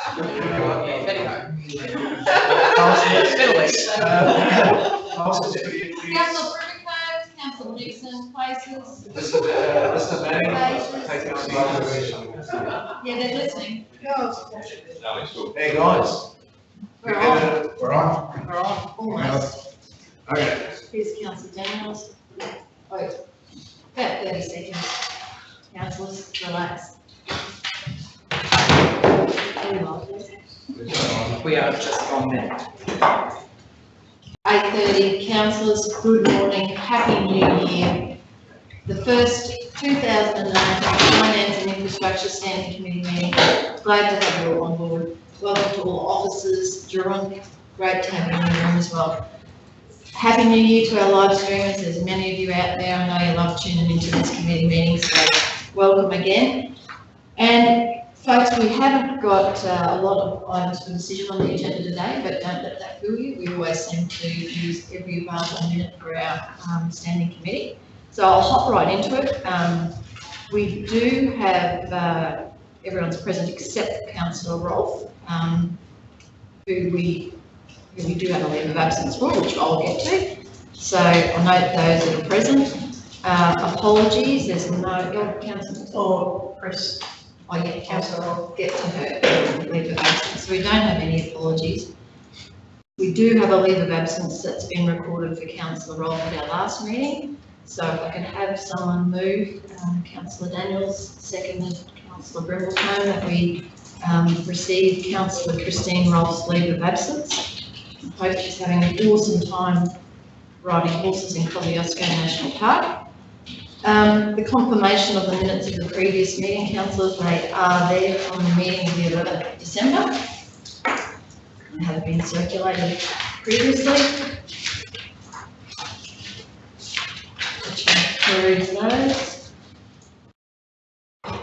Councillor Brumicove, Councillor Nixon, places. Mr. Manning, taking on Yeah, they're listening. Hey guys. We're on. We're on. We're on. Almost. Okay. Here's Councillor Daniels. Wait, about 30 seconds. Councillors, relax. We are just on there. 8:30, councillors, good morning, happy new year. The first 2019 Finance and Infrastructure Standing Committee meeting. Glad to have you all on board. Welcome to all officers, Jurong, great to have you in the room as well. Happy New Year to our live streamers. There's many of you out there. I know you love tuning into this committee meeting, so welcome again. And folks, we haven't got a lot of items for decision on the agenda today, but don't let that fool you. We always seem to use every available minute for our standing committee. So I'll hop right into it. We do have everyone's present except Councillor Rolfe, who we do have a leave of absence for, which I'll get to. So I'll note those that are present. Apologies, there's no Councillor or Chris. Oh yeah, Councillor, I'll get to her leave of absence. So we don't have any apologies. We do have a leave of absence that's been recorded for Councillor Rolfe at our last meeting. So if I can have someone move, Councillor Daniels, seconded Councillor Brindleton, that we receive Councillor Christine Rolfe's leave of absence. I hope she's having an awesome time riding horses in Kosciuszko National Park. The confirmation of the minutes of the previous meeting, councillors, they are there from the meeting of the 11th of December. They have been circulated previously. Peruse those. I'm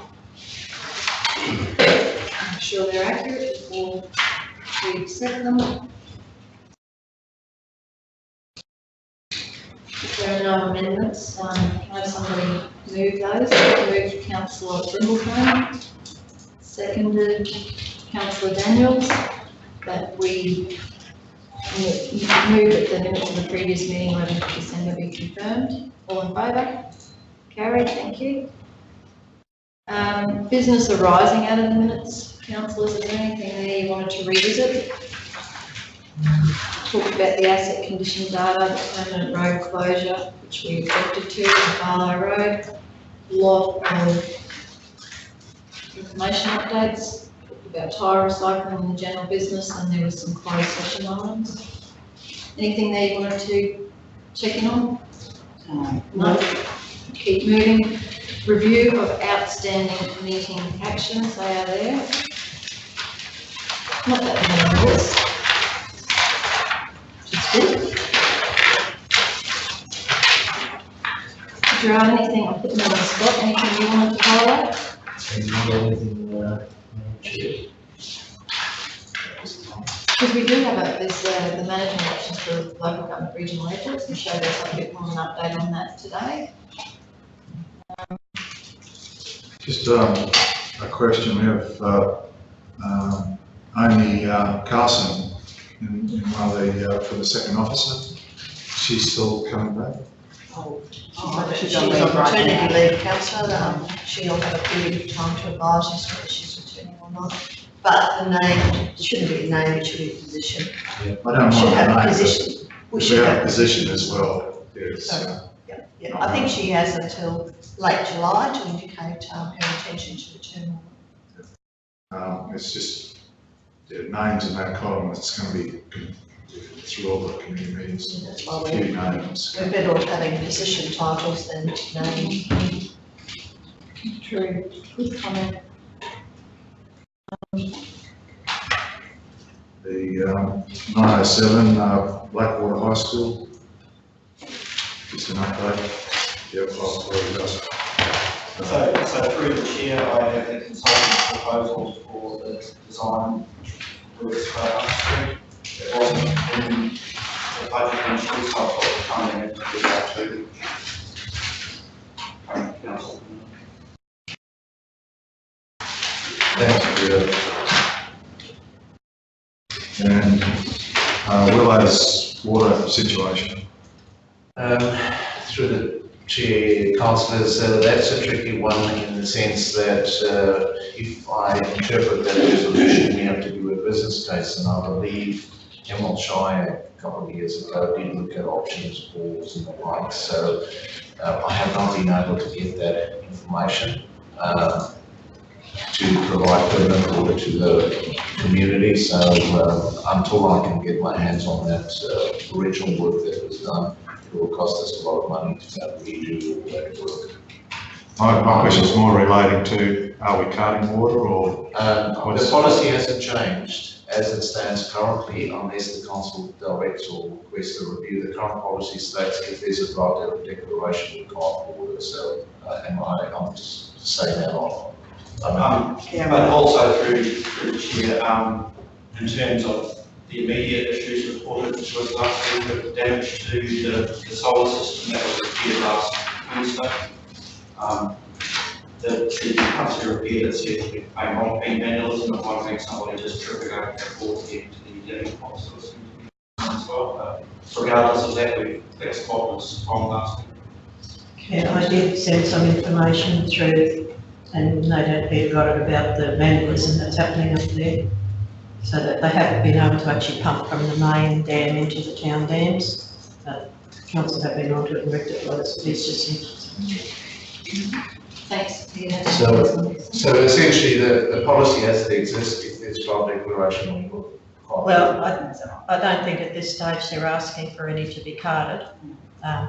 sure they're accurate before we accept them. If there are no amendments, can I have somebody move those? Moved Councillor Brindleton, seconded Councillor Daniels, that we move that the minutes of the previous meeting, 11th of December, be confirmed. All in favour? Carried, thank you. Business arising out of the minutes, councillors, is there anything there you wanted to revisit? Talk about the asset condition data, the permanent road closure, which we objected to, the Barlow Road, lot of information updates, talked about tyre recycling and the general business, and there was some closed session items. Anything there you wanted to check in on? No. Keep moving. Review of outstanding meeting actions, they are there. Not that many on this. Did you have anything? I'll put them on the spot. Anything you wanted to highlight? Because we do have the management options for local government regional airports, and show there's a bit more of an update on that today. Just a question. We have Amy Carson in one of the for the second officer. She's still coming back. She's on maternity leave, councillor. She'll have a period of time to advise us whether she's returning or not. But the name, it shouldn't be a name, it should be a position. Yeah, I don't We should mind have the a name, position. We should have a position as well. Yes. Yeah, I think she has until late July to indicate her intention to return. It's just names in that column. It's going to be through all the committee meetings. That's why A few names. we're better off having position titles than names. True. Good comment. The 907 Blackwater High School. Just an update. Yep, I'll just. So through the chair, I have the consultant's proposals for the design works for our street. It wasn't in the budget initially, so I thought the funding had to be out to the current council. Thanks, Peter. And Willow's water situation. Through the chair, councillors, that's a tricky one in the sense that if I interpret that resolution, we have to do a business case, and I believe Emerald Shire a couple of years ago did look at options, balls and the like, so I have not been able to get that information to provide permanent water to the community, so until I can get my hands on that original work that was done, it will cost us a lot of money to redo all that work. My question is more relating to, are we carting water or? The policy hasn't changed as it stands currently, unless the council directs or requests a review. The current policy states if there's a drought declaration, we can't water, so I'm just saying that on. But also through the chair, in terms of the immediate issues reported to us last week of damage to the solar system that was repaired last Wednesday. The council repaired it said we may not be vandalism, it might make somebody just tripping over that board to get to the living box system as well. Regardless of that, we fixed what was wrong last week. Yeah, I did send some information through, and no doubt Peter got it about the vandalism that's happening up there. So that they haven't been able to actually pump from the main dam into the town dams. But council have been on to it and rectified it, so it's just interesting. Thanks, Peter. So essentially the policy as it exists, if there's drought declaration, we will. Well, I don't think at this stage they're asking for any to be carted.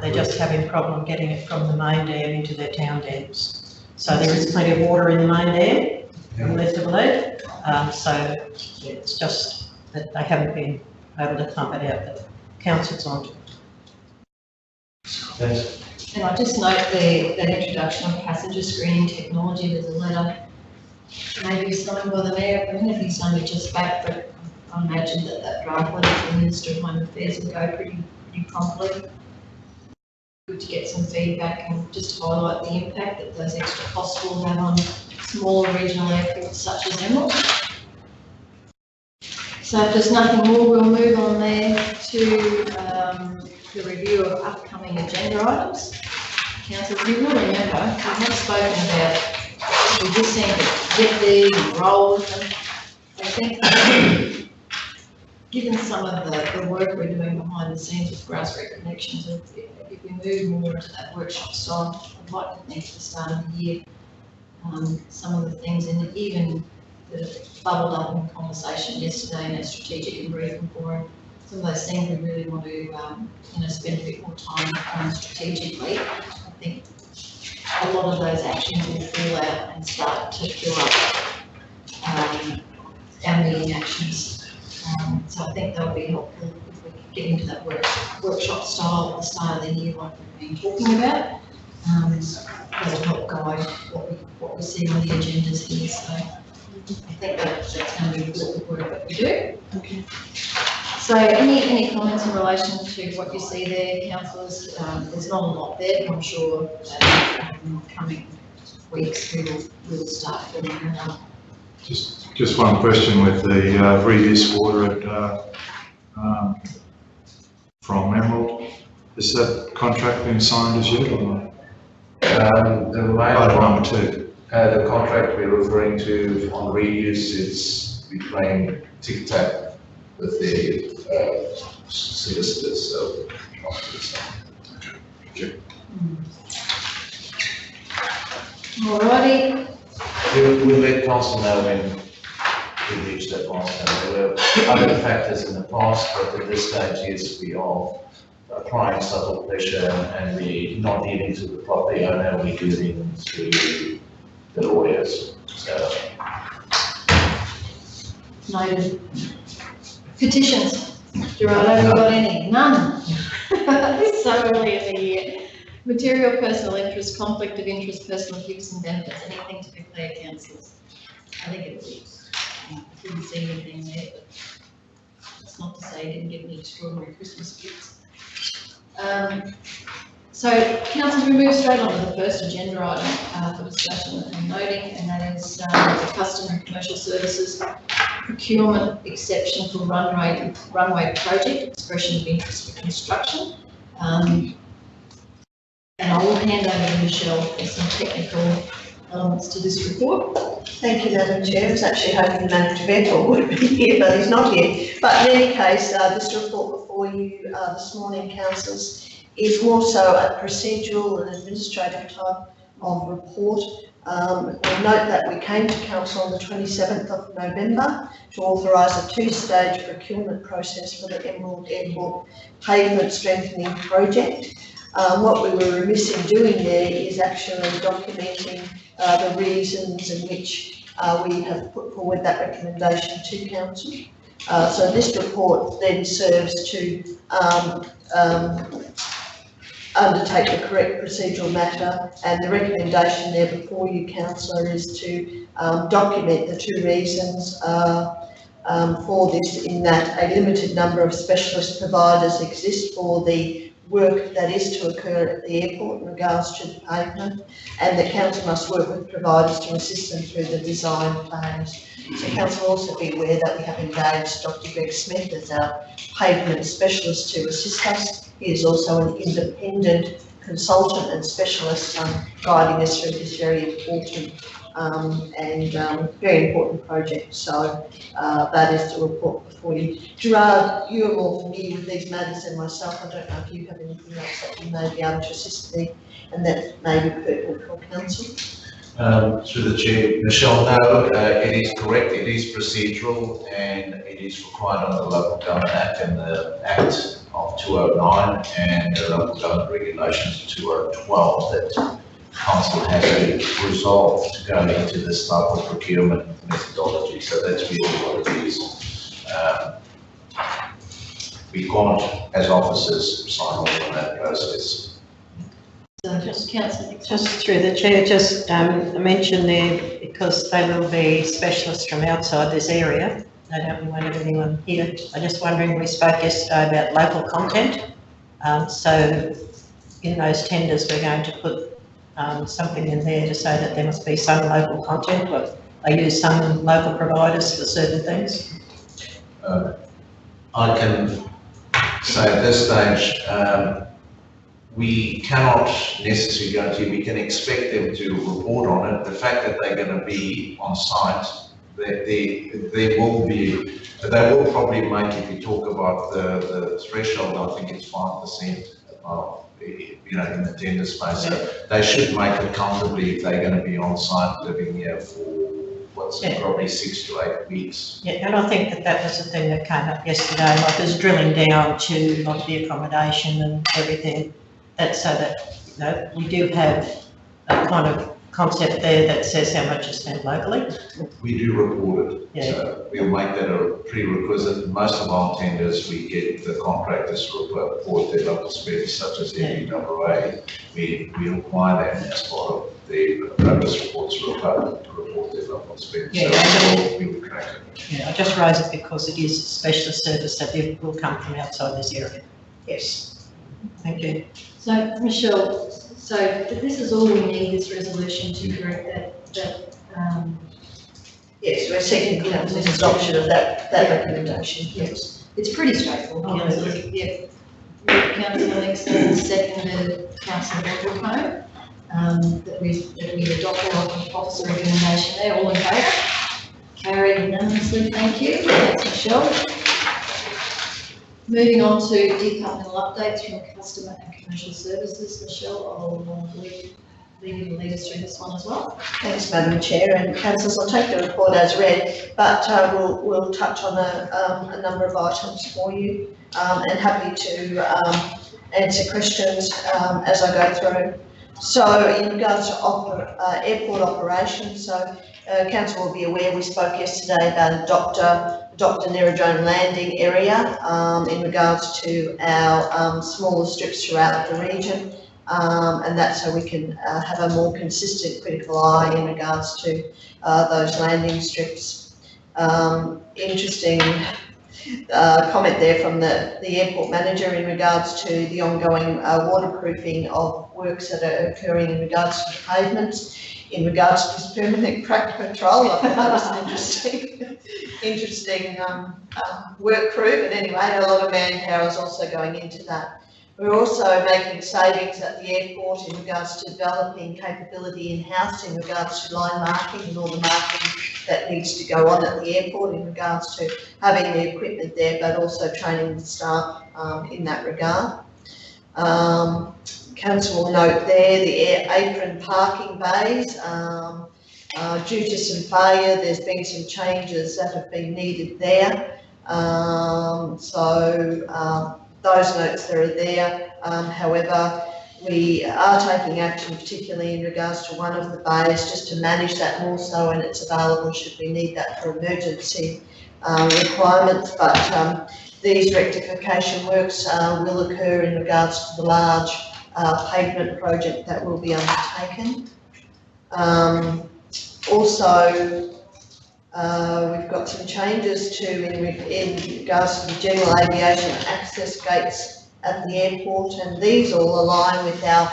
They're just having a problem getting it from the main dam into their town dams. So there is plenty of water in the main dam, I'm led to believe. So it's just that they haven't been able to pump it out, but council's on to it. Thanks. And I just note that introduction of passenger screening technology, there's a letter maybe signed by the mayor, I don't know if he's only just back, but I imagine that draft letter to the Minister of Home Affairs will go pretty promptly. Good to get some feedback and just highlight the impact that those extra costs will have on smaller regional airports such as Emerald. So if there's nothing more, we'll move on there to the review of upcoming agenda items. Councillors, you will remember, we have spoken about, we just seem to get there and roll with them. I think, given some of the work we're doing behind the scenes with Grassroots Connections, if we move more into that workshop style, I'd like to think at the start of the year, some of the things in it, even that bubbled up in conversation yesterday in our strategic and briefing forum, some of those things we really want to spend a bit more time on strategically. I think a lot of those actions will fall out and start to fill up our meeting actions. So I think that would be helpful if we could get into that workshop style at the start of the year like we've been talking about. That'll help guide what we see on the agendas here. So I think that's going to be important work that we do. Okay. So any comments in relation to what you see there, councillors? There's not a lot there, but I'm sure that in the coming weeks we'll start filling it up. Just one question with the reuse water from Emerald. Is that contract been signed as yet or not? The remaining Item number 2. The contract we're referring to on reuse, it's we playing tic-tac with the solicitors, so. Alrighty. We'll let council know when we reach that milestone. There were other factors in the past, but at this stage, yes, we are applying subtle pressure and we're not dealing to the property owner, we're dealing to the lawyers. So. Noted. Petitions. Gerardo, have you got any? None. It's so early in the year. Material personal interest, conflict of interest, personal gifts and benefits. Anything to declare, councillors? I think it'll be. I didn't see anything there, but that's not to say he didn't give me extraordinary Christmas gifts. So, councillors, we move straight on to the first agenda item for discussion and noting, and that is the customer and commercial services procurement exception for runway project, expression of interest for construction. And I will hand over to Michelle for some technical elements to this report. Thank you, Madam Chair. I was actually hoping the Manager of Airport would be here, but he's not here. But in any case, this report before you this morning, councillors, is more so a procedural and administrative type of report. We'll note that we came to Council on the 27th of November to authorise a two-stage procurement process for the Emerald Airport pavement strengthening project. What we were remiss in doing there is actually documenting the reasons in which we have put forward that recommendation to Council. So this report then serves to undertake the correct procedural matter, and the recommendation there before you, Councillor, is to document the two reasons for this, in that a limited number of specialist providers exist for the work that is to occur at the airport in regards to the pavement, and the council must work with providers to assist them through the design phase. So council will also be aware that we have engaged Dr. Greg Smith as our pavement specialist to assist us. He is also an independent consultant and specialist guiding us through this very important and very important project. So that is the report before you. Gerard, you are more familiar with these matters than myself. I don't know if you have anything else that you may be able to assist me and that may be pertinent for council. Through the chair, Michelle, no, it is correct. It is procedural and it is required under the Local Government Act and the Act of 209 and the Local Government Regulations of 2012 that Council has to resolve to go into this type of procurement methodology. So that's really what it is. We can't, as officers, sign off on that process. So just councillor. Just through the chair, just mention there, because they will be specialists from outside this area. I don't want anyone here. I'm just wondering, we spoke yesterday about local content. So in those tenders, we're going to put something in there to say that there must be some local content, but they use some local providers for certain things. I can say at this stage, we cannot necessarily guarantee, we can expect them to report on it. The fact that they're going to be on site, they will be, but they will probably make, if you talk about the threshold, I think it's 5% of, in the tender space. So they should make it comfortably if they're going to be on site living here for probably 6 to 8 weeks. Yeah, and I think that was the thing that came up yesterday, like there's drilling down to like the accommodation and everything. That's so that, we do have a kind of concept there that says how much is spent locally. We do report it, yeah. So we'll make that a prerequisite. Most of our tenders, we get the contractors to report their local spends, such as MBWA. We require them as part of the progress reports to report their local spends. Yeah, so we will track it. Yeah, I just raise it because it is a specialist service that will come from outside this area. Yes. Thank you. So Michelle, so this is all we need, this resolution to correct that. Yes, we're seeking council's adoption of that recommendation. Yes, it's pretty straightforward. Oh, Councillor. Yeah. Councillor Nixon, seconded Councillor Watercombe, that we adopt our officer recommendation there. All in favour? Carried unanimously. Thank you. Thanks, Michelle. Moving on to departmental updates from customer and commercial services. Michelle, I'll leave you to lead us through this one as well. Thanks, Madam Chair, and councillors, I'll take the report as read, but we'll touch on a number of items for you, and happy to answer questions as I go through. So in regards to airport operations, so council will be aware we spoke yesterday about Dr. Nerodrome landing area in regards to our smaller strips throughout the region, and that's so we can have a more consistent critical eye in regards to those landing strips. Interesting comment there from the airport manager in regards to the ongoing waterproofing of works that are occurring in regards to the pavements. In regards to this permanent crack patrol, I thought that was an interesting interesting work crew, but anyway, a lot of manpower is also going into that. We're also making savings at the airport in regards to developing capability in-house in regards to line marking and all the marking that needs to go on at the airport in regards to having the equipment there, but also training the staff in that regard. Council will note there the apron parking bays. Due to some failure, there's been some changes that have been needed there. Those notes that are there. However, we are taking action, particularly in regards to one of the bays, just to manage that more so when it's available should we need that for emergency requirements. But these rectification works will occur in regards to the large pavement project that will be undertaken. Also, we've got some changes in regards to the general aviation access gates at the airport, and these all align with our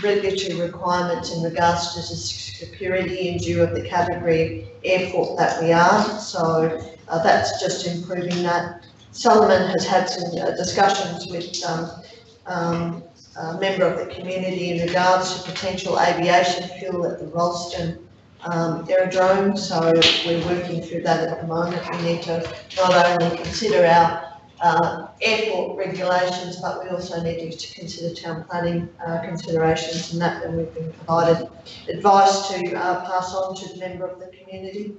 regulatory requirements in regards to security in view of the category airport that we are. So that's just improving that. Solomon has had some discussions with a member of the community in regards to potential aviation fuel at the Ralston aerodrome, so we're working through that at the moment. We need to not only consider our airport regulations, but we also need to consider town planning considerations and that, and we've been provided advice to pass on to the member of the community.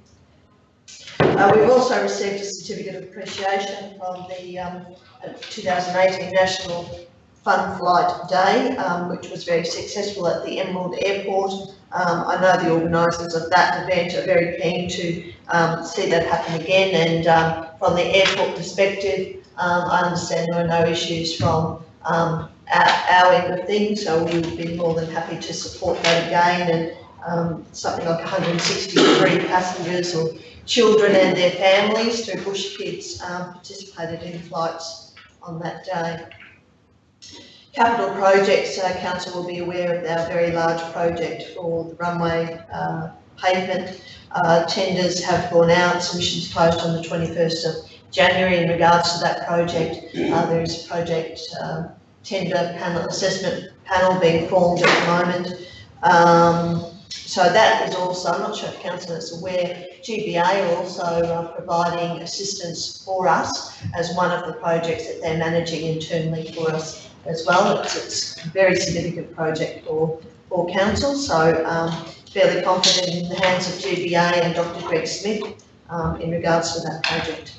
We've also received a certificate of appreciation from the 2018 National Fun Flight Day, which was very successful at the Emerald Airport. I know the organisers of that event are very keen to see that happen again, and from the airport perspective, I understand there are no issues from our end of things, so we would be more than happy to support that again, and something like 163 passengers or children and their families through Bush Kids participated in flights on that day. Capital projects, Council will be aware of our very large project for the runway pavement. Tenders have gone out, submissions closed on the 21st of January in regards to that project. There is a project tender panel, assessment panel being formed at the moment. So that is also, I'm not sure if Council is aware, GBA are also providing assistance for us as one of the projects that they're managing internally for us as well. It's a very significant project for Council, so fairly confident in the hands of GBA and Dr. Greg Smith in regards to that project.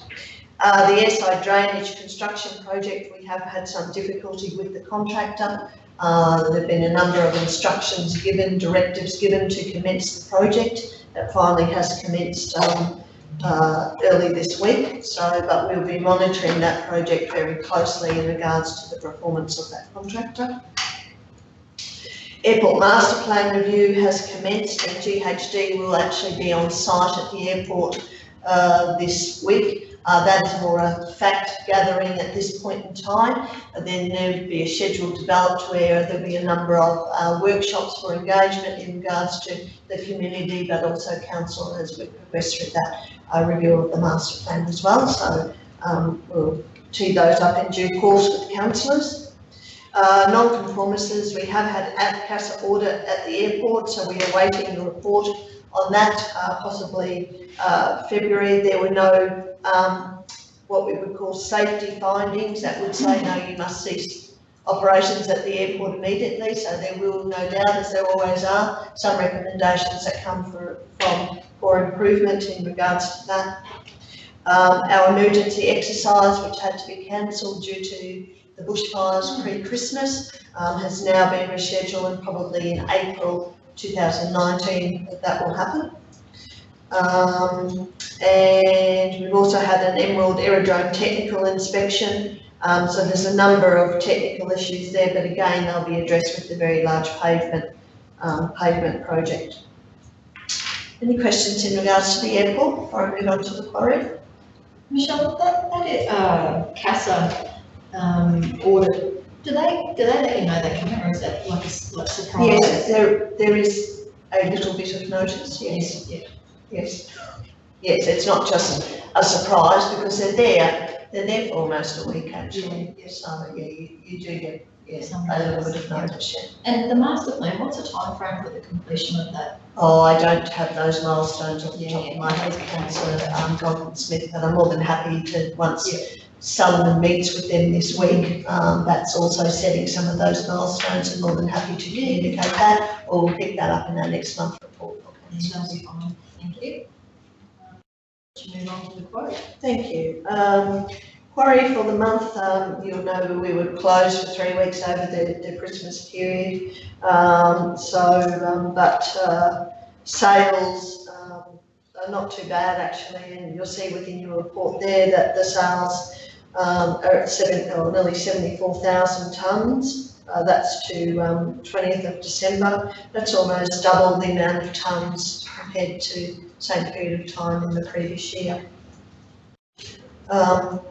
The airside drainage construction project, we have had some difficulty with the contractor. There have been a number of instructions given, directives given to commence the project. That finally has commenced early this week. But we'll be monitoring that project very closely in regards to the performance of that contractor. Airport Master Plan review has commenced, and GHD will actually be on site at the airport this week. That is more a fact gathering at this point in time. Then there would be a schedule developed where there'll be a number of workshops for engagement in regards to the community, but also Council as we progress through that review of the master plan as well. So we'll tee those up in due course with councillors. Non-conformances, we have had APCASA audit at the airport, so we are waiting the report on that, possibly February. There were no what we would call safety findings that would say, no, you must cease operations at the airport immediately. So there will no doubt, as there always are, some recommendations that come for improvement in regards to that. Our emergency exercise, which had to be cancelled due to the bushfires pre-Christmas, has now been rescheduled, and probably in April 2019 that will happen. And we've also had an Emerald Aerodrome technical inspection. So there's a number of technical issues there, but again, they'll be addressed with the very large pavement project. Any questions in regards to the airport before I move on to the quarry? Michelle, that CASA audit, do they let you know that coming, or is that like a surprise? Yes, there is a little bit of notice, yes. Yeah. Yes, it's not just a surprise because they're there for almost a week actually. So, yeah, you do get, a little bit of notice, yeah. And the master plan, what's the timeframe for the completion of that? Oh, I don't have those milestones off the top of my head, Councillor Godwin Smith, but I'm more than happy to, once Sullivan meets with them this week, that's also setting some of those milestones, and more than happy to communicate that, or we'll pick that up in our next month report. That'll be fine, thank you. To move on to the quote. Thank you. Quarry for the month, you'll know we were closed for 3 weeks over the Christmas period. Sales are not too bad actually, and you'll see within your report there that the sales are at nearly 74,000 tonnes. That's to 20th of December. That's almost double the amount of tonnes compared to same period of time in the previous year.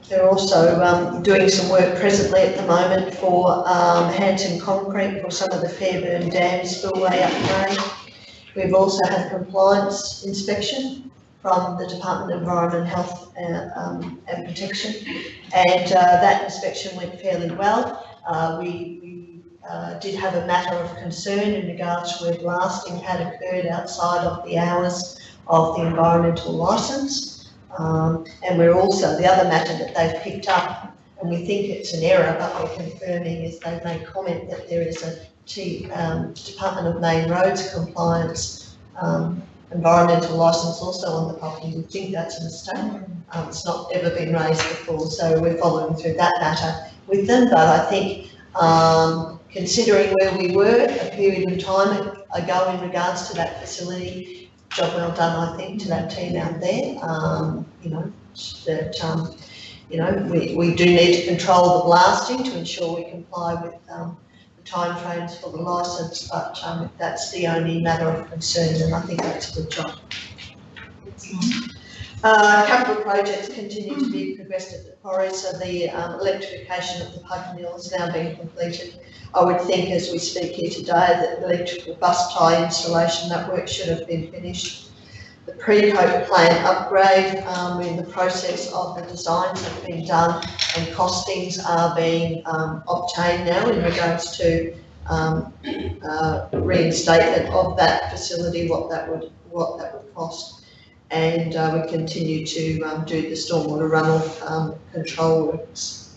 They're also doing some work presently at the moment for Hanson Concrete for some of the Fairburn Dam spillway upgrade. We've also had compliance inspection from the Department of Environment, Health and Protection, and that inspection went fairly well. We did have a matter of concern in regards to where blasting had occurred outside of the hours of the environmental licence. And we're also, the other matter that they've picked up, and we think it's an error, but we're confirming, is they've made comment that there is a Department of Main Roads compliance environmental licence also on the property. We think that's a mistake. It's not ever been raised before, so we're following through that matter with them. But I think considering where we were a period of time ago in regards to that facility, job well done, I think, to that team out there. We do need to control the blasting to ensure we comply with the timeframes for the licence, but that's the only matter of concern, and I think that's a good job. Capital projects continue to be progressed at the quarry, so the electrification of the Pug Mill is now being completed. I would think as we speak here today that the electrical bus tie installation, that work should have been finished. The pre-coat plant upgrade, we're in the process of the designs have been done and costings are being obtained now in regards to reinstatement of that facility, what that would cost. And we continue to do the stormwater runoff control works.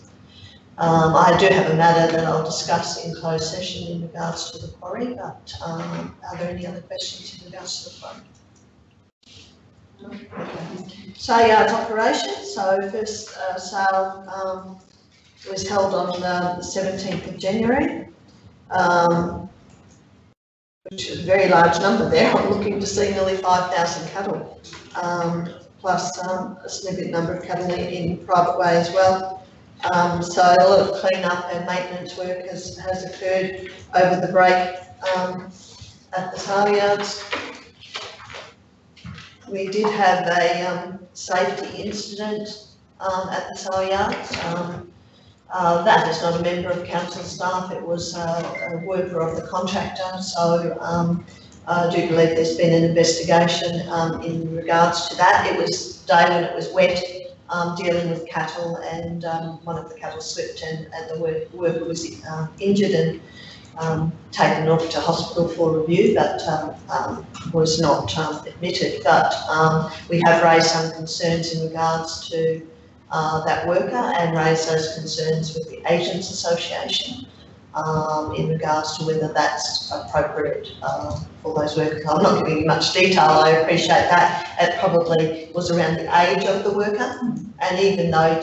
I do have a matter that I'll discuss in closed session in regards to the quarry, but are there any other questions in regards to the quarry? No? Okay. Sale yards operations. So first sale was held on the 17th of January, which is a very large number there. I'm looking to see nearly 5,000 cattle, plus a significant number of cattle in private way as well. So a lot of clean up and maintenance work has occurred over the break at the sale yards. We did have a safety incident at the sale yards. That is not a member of council staff, it was a worker of the contractor, so I do believe there's been an investigation in regards to that. It was day when it was wet, dealing with cattle, and one of the cattle slipped and the worker was injured and taken off to hospital for review, but was not admitted. But we have raised some concerns in regards to that worker and raised those concerns with the Agents Association in regards to whether that's appropriate for those workers. I'm not giving you much detail, I appreciate that. It probably was around the age of the worker, and even though,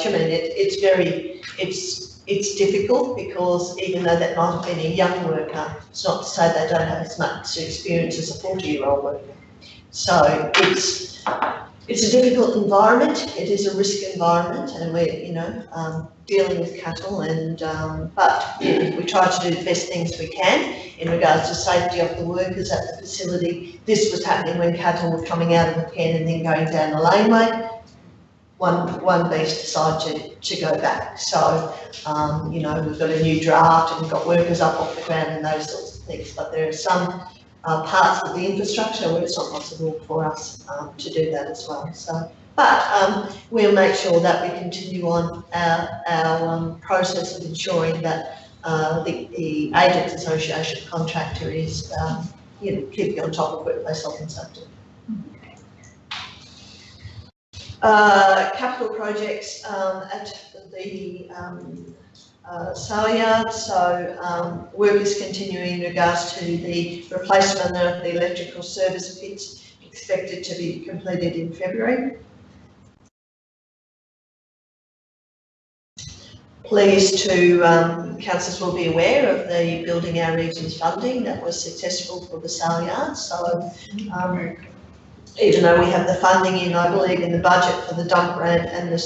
it's difficult because even though that might have been a young worker, it's not to say they don't have as much experience as a 40-year-old worker. So it's a difficult environment, it is a risk environment, and we're, dealing with cattle, and but we try to do the best things we can in regards to safety of the workers at the facility. This was happening when cattle were coming out of the pen and then going down the laneway. One beast decided to go back. So, we've got a new draft and we've got workers up off the ground and those sorts of things, but there are some parts of the infrastructure where it's not possible for us to do that as well. So, But we'll make sure that we continue on our process of ensuring that the Agents Association contractor is, keeping on top of workplace health and safety. Capital projects at the sale yard, so work is continuing in regards to the replacement of the electrical service pits, expected to be completed in February. Pleased to, councillors will be aware of the Building Our Regions funding that was successful for the sale yard, so even though we have the funding in, I believe, in the budget for the dump ramp and the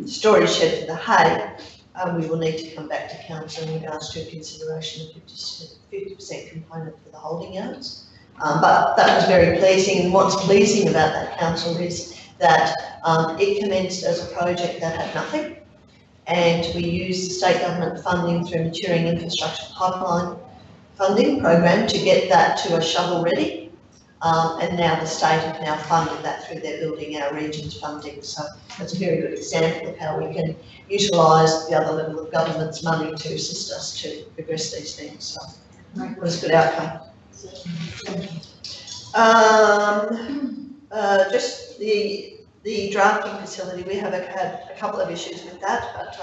storage shed for the hay, we will need to come back to council in regards to consideration of 50% component for the holding yards. But that was very pleasing, and what's pleasing about that, council, is that it commenced as a project that had nothing, and we used the state government funding through maturing infrastructure pipeline funding program to get that to a shovel ready. And now the state have now funded that through their Building Our Regions funding. So that's a very good example of how we can utilise the other level of government's money to assist us to progress these things. So it was a good outcome. Just the drafting facility, we have had a couple of issues with that, but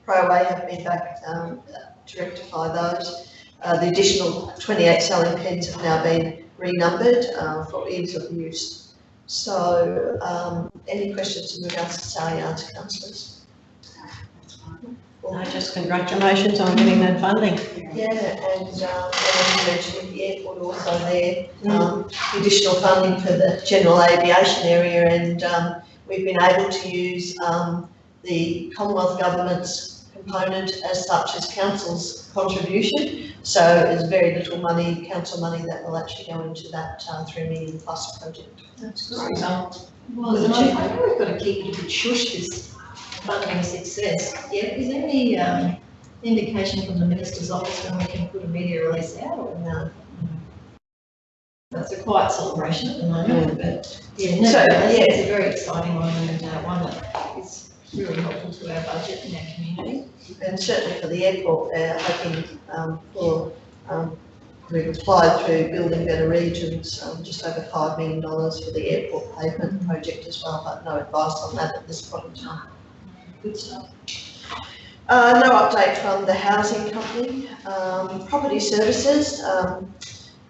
ProWay have been back to rectify those. The additional 28 selling pens have now been renumbered for ease of use. So, any questions in regards to sale yards, councillors? No, just congratulations on getting that funding. Yeah, and as you mentioned, the airport also there, additional funding for the general aviation area, and we've been able to use the Commonwealth Government's component as such as council's contribution. So there's very little money, council money, that will actually go into that $3 million plus project. That's great. Well, and I think we've got to keep it a bit shush, this funding success. Yeah, is there any indication from the Minister's office when we can put a media release out, or no? That's a quiet celebration at the moment, but yeah, no, it's a very exciting one, and one that is really helpful to our budget and our community. And certainly for the airport, they're hoping we've applied through Building Better Regions, just over $5 million for the airport pavement project as well, but no advice on that at this point in time. Good stuff. No update from the housing company. Property services,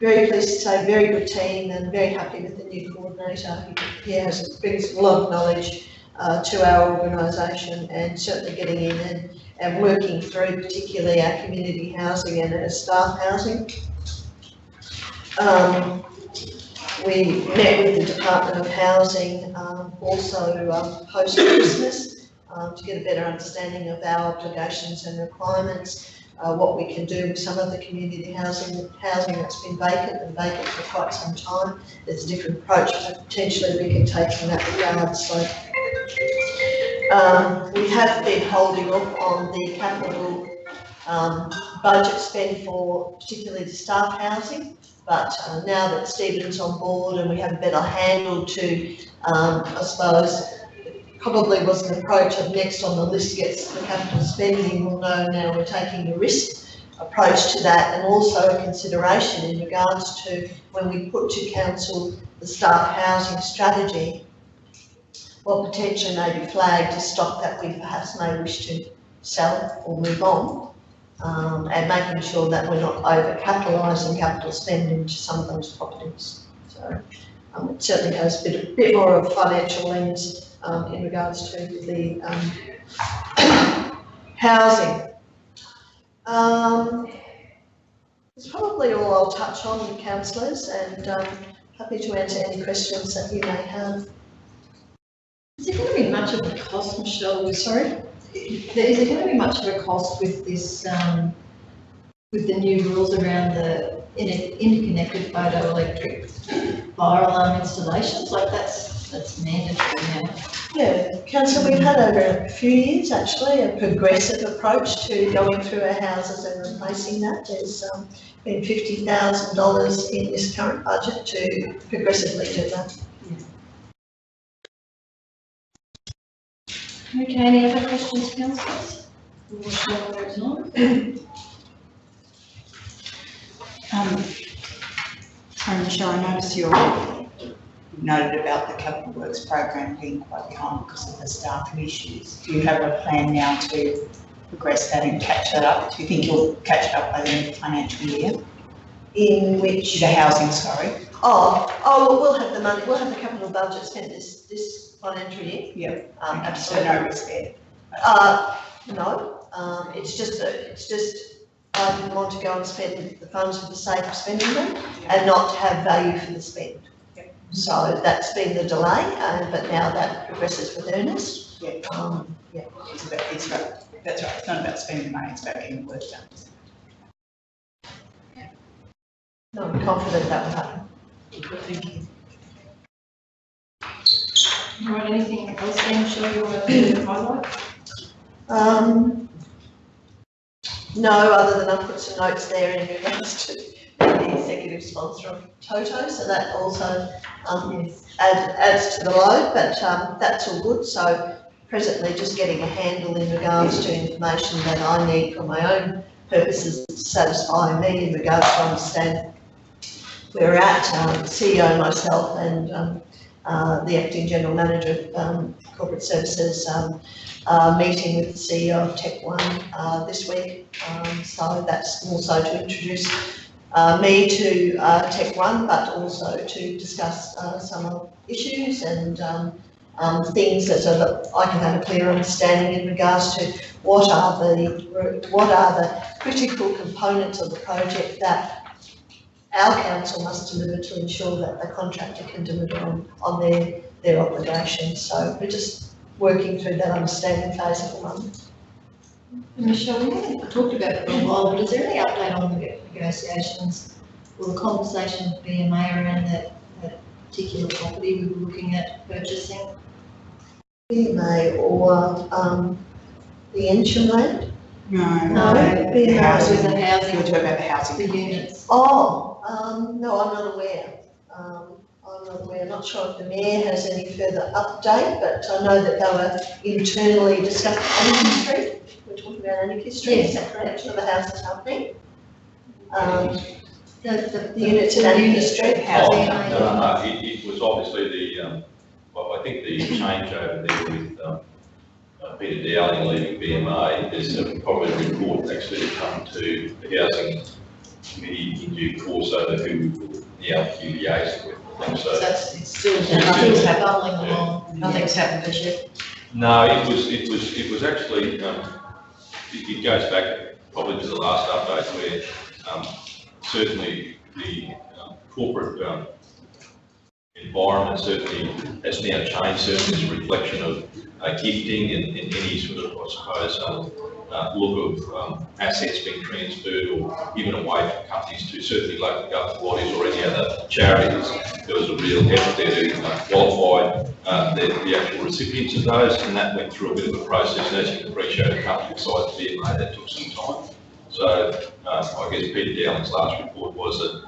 very pleased to say, very good team, and very happy with the new coordinator. He brings a lot of knowledge to our organisation, and certainly getting in and working through particularly our community housing and our staff housing. We met with the Department of Housing also post-Christmas to get a better understanding of our obligations and requirements, what we can do with some of the community housing that's been vacant for quite some time. There's a different approach potentially we can take in that regard. So we have been holding off on the capital budget spend for particularly the staff housing, but now that Stephen's on board and we have a better handle to, I suppose, probably was an approach of next on the list gets the capital spending, we'll know now we're taking the risk approach to that, and also a consideration in regards to when we put to council the staff housing strategy, what potentially may be flagged as stock that we perhaps may wish to sell or move on, and making sure that we're not over-capitalising capital spend into some of those properties. So it certainly has a bit more of a financial lens in regards to the housing. It's probably all I'll touch on, councillors, and happy to answer any questions that you may have. Is there going to be much of a cost, Michelle? Sorry? Is there going to be much of a cost with this, with the new rules around the interconnected photoelectric fire alarm installations? Like that's mandatory now. Yeah, Councillor, we've had over a few years actually a progressive approach to going through our houses and replacing that. There's been $50,000 in this current budget to progressively do that. Okay, any other questions, councillors? We'll show those on. Sorry, Michelle, I noticed you noted about the capital works program being quite behind because of the staffing issues. Do you have a plan now to progress that and catch that up? Do you think you'll catch it up by the end of the financial year? In which, The housing, sorry. well, we'll have the money, we'll have the capital budget spent this financial year. Yeah. So Absolutely. no risk there. No, it's just I didn't want to go and spend the funds for the sake of spending them and not have value for the spend. Yep. So that's been the delay, but now that progresses with earnest. Yeah. It's right. That's right. It's not about spending money, it's about getting the work done. No, I'm confident that will happen. Thank you. All right, anything else then, Michelle, you want to highlight? No, other than I put some notes there in regards to the executive sponsor of Toto, so that also adds to the load, but that's all good. So presently just getting a handle in regards to information that I need for my own purposes to satisfy me in regards to understand where we're at. CEO, myself and the Acting General Manager of Corporate Services meeting with the CEO of Tech One this week. So that's also to introduce me to Tech One, but also to discuss some issues and things that so that I can have a clear understanding in regards to what are the critical components of the project that our council must deliver to ensure that the contractor can deliver on their obligations. So we're just working through that understanding phase at the moment. Michelle, we haven't talked about it for a while, but is there any update on the negotiations or the conversation with BMA around that particular property we were looking at purchasing? BMA or the Ensham land? No, the housing. housing. The housing. You were talking about the housing. The units. No, I'm not aware. I'm not aware. Not sure if the mayor has any further update, but I know that they were internally discussing Anarchy Street. We're talking about Anarchy Street, is that correct? For the houses company. The units in Anarchy Street. Housing. No, it was obviously the, well, I think the change over there with Peter Dowling leaving BMA, there's probably a report actually to come to the housing committee in due course over who will now be liaising with. I think so. It's still, nothing's bubbling along. Nothing's happened this year. No, it was actually, it goes back probably to the last update where certainly the corporate environment certainly has now changed, certainly as a reflection of gifting and any sort of, I suppose, look of assets being transferred or given away from companies to certainly local government bodies or any other charities. There was a real effort there to qualify the actual recipients of those, and that went through a bit of a process. And as you can appreciate, a company the size of BMA, that took some time. So I guess Peter Dowling's last report was that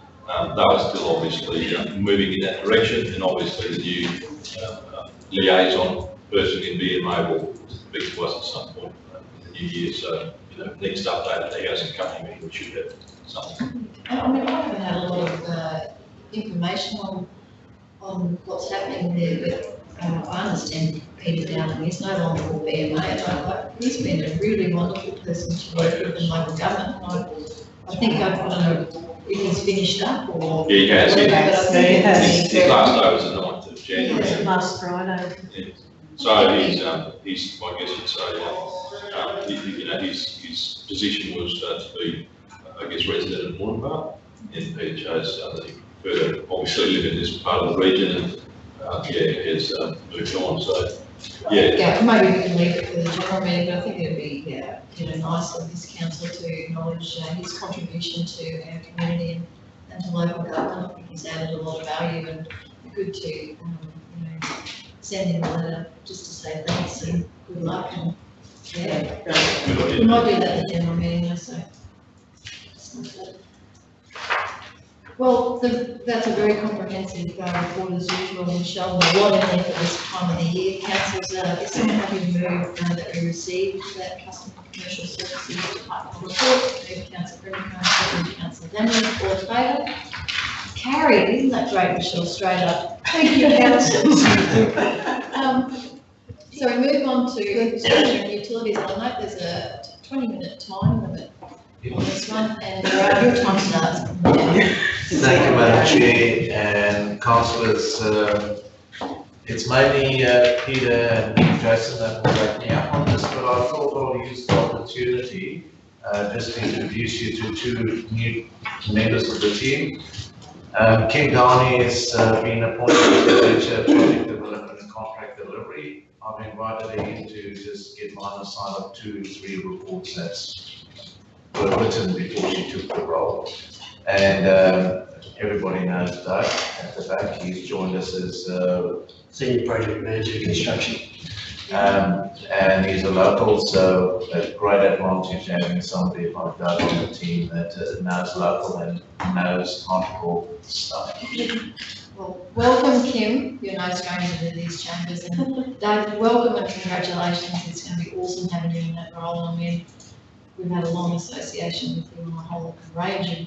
they were still obviously moving in that direction, and obviously the new liaison person in BMA will speak to us at some point in the new year. So, next update at the housing company meeting, we should have something. I mean, I haven't had a lot of information on what's happening there, but I understand Peter Dowling is no longer with BMA. He's been a really wonderful person to work with in local government. I think I don't know if he's finished up or. Yeah, he has. But I think His last day was the 9th of January. Yes, last Friday. Yeah. So he's, I guess you'd say, his position was to be, I guess, resident of Moranbah, and Peter chose that he preferred to obviously live in this part of the region, and has moved on. So yeah, maybe we can leave it for the general meeting, but I think it'd be nice of this council to acknowledge his contribution to our community and to local government. I think he's added a lot of value, and good to send him a letter just to say thanks and good luck, and we might do that at the general meeting, so. Well, that's a very comprehensive report as usual, Michelle, a lot in there for this time of the year. Council's, is someone happy to move that we received that Customer Commercial Services Department report? Move Councillor Brennan, second Councillor Daniel, all in favour? Carried, isn't that great, Michelle, straight up? Thank you, councillors. So we move on to infrastructure and utilities. I note there's a 20-minute time limit on this one, and your time starts now. Thank you, Madam Chair and councillors. It's mainly Peter and Jason that will back me up on this, but I thought I'll use the opportunity just to introduce you to two new members of the team. Kim Downey has been appointed to the Project Development and Contract Delivery. I've invited her in to just get line of sight of 2 or 3 reports that were written before she took the role. And everybody knows Doug at the back. He's joined us as Senior Project Manager Construction. And he's a local, so a great advantage having somebody like Doug on the team that knows local and knows hardcore stuff. Well, welcome, Kim. You're no stranger to these chambers, and Dave, welcome and congratulations. It's going to be awesome having you in that role. I mean, we've had a long association with you on a whole range of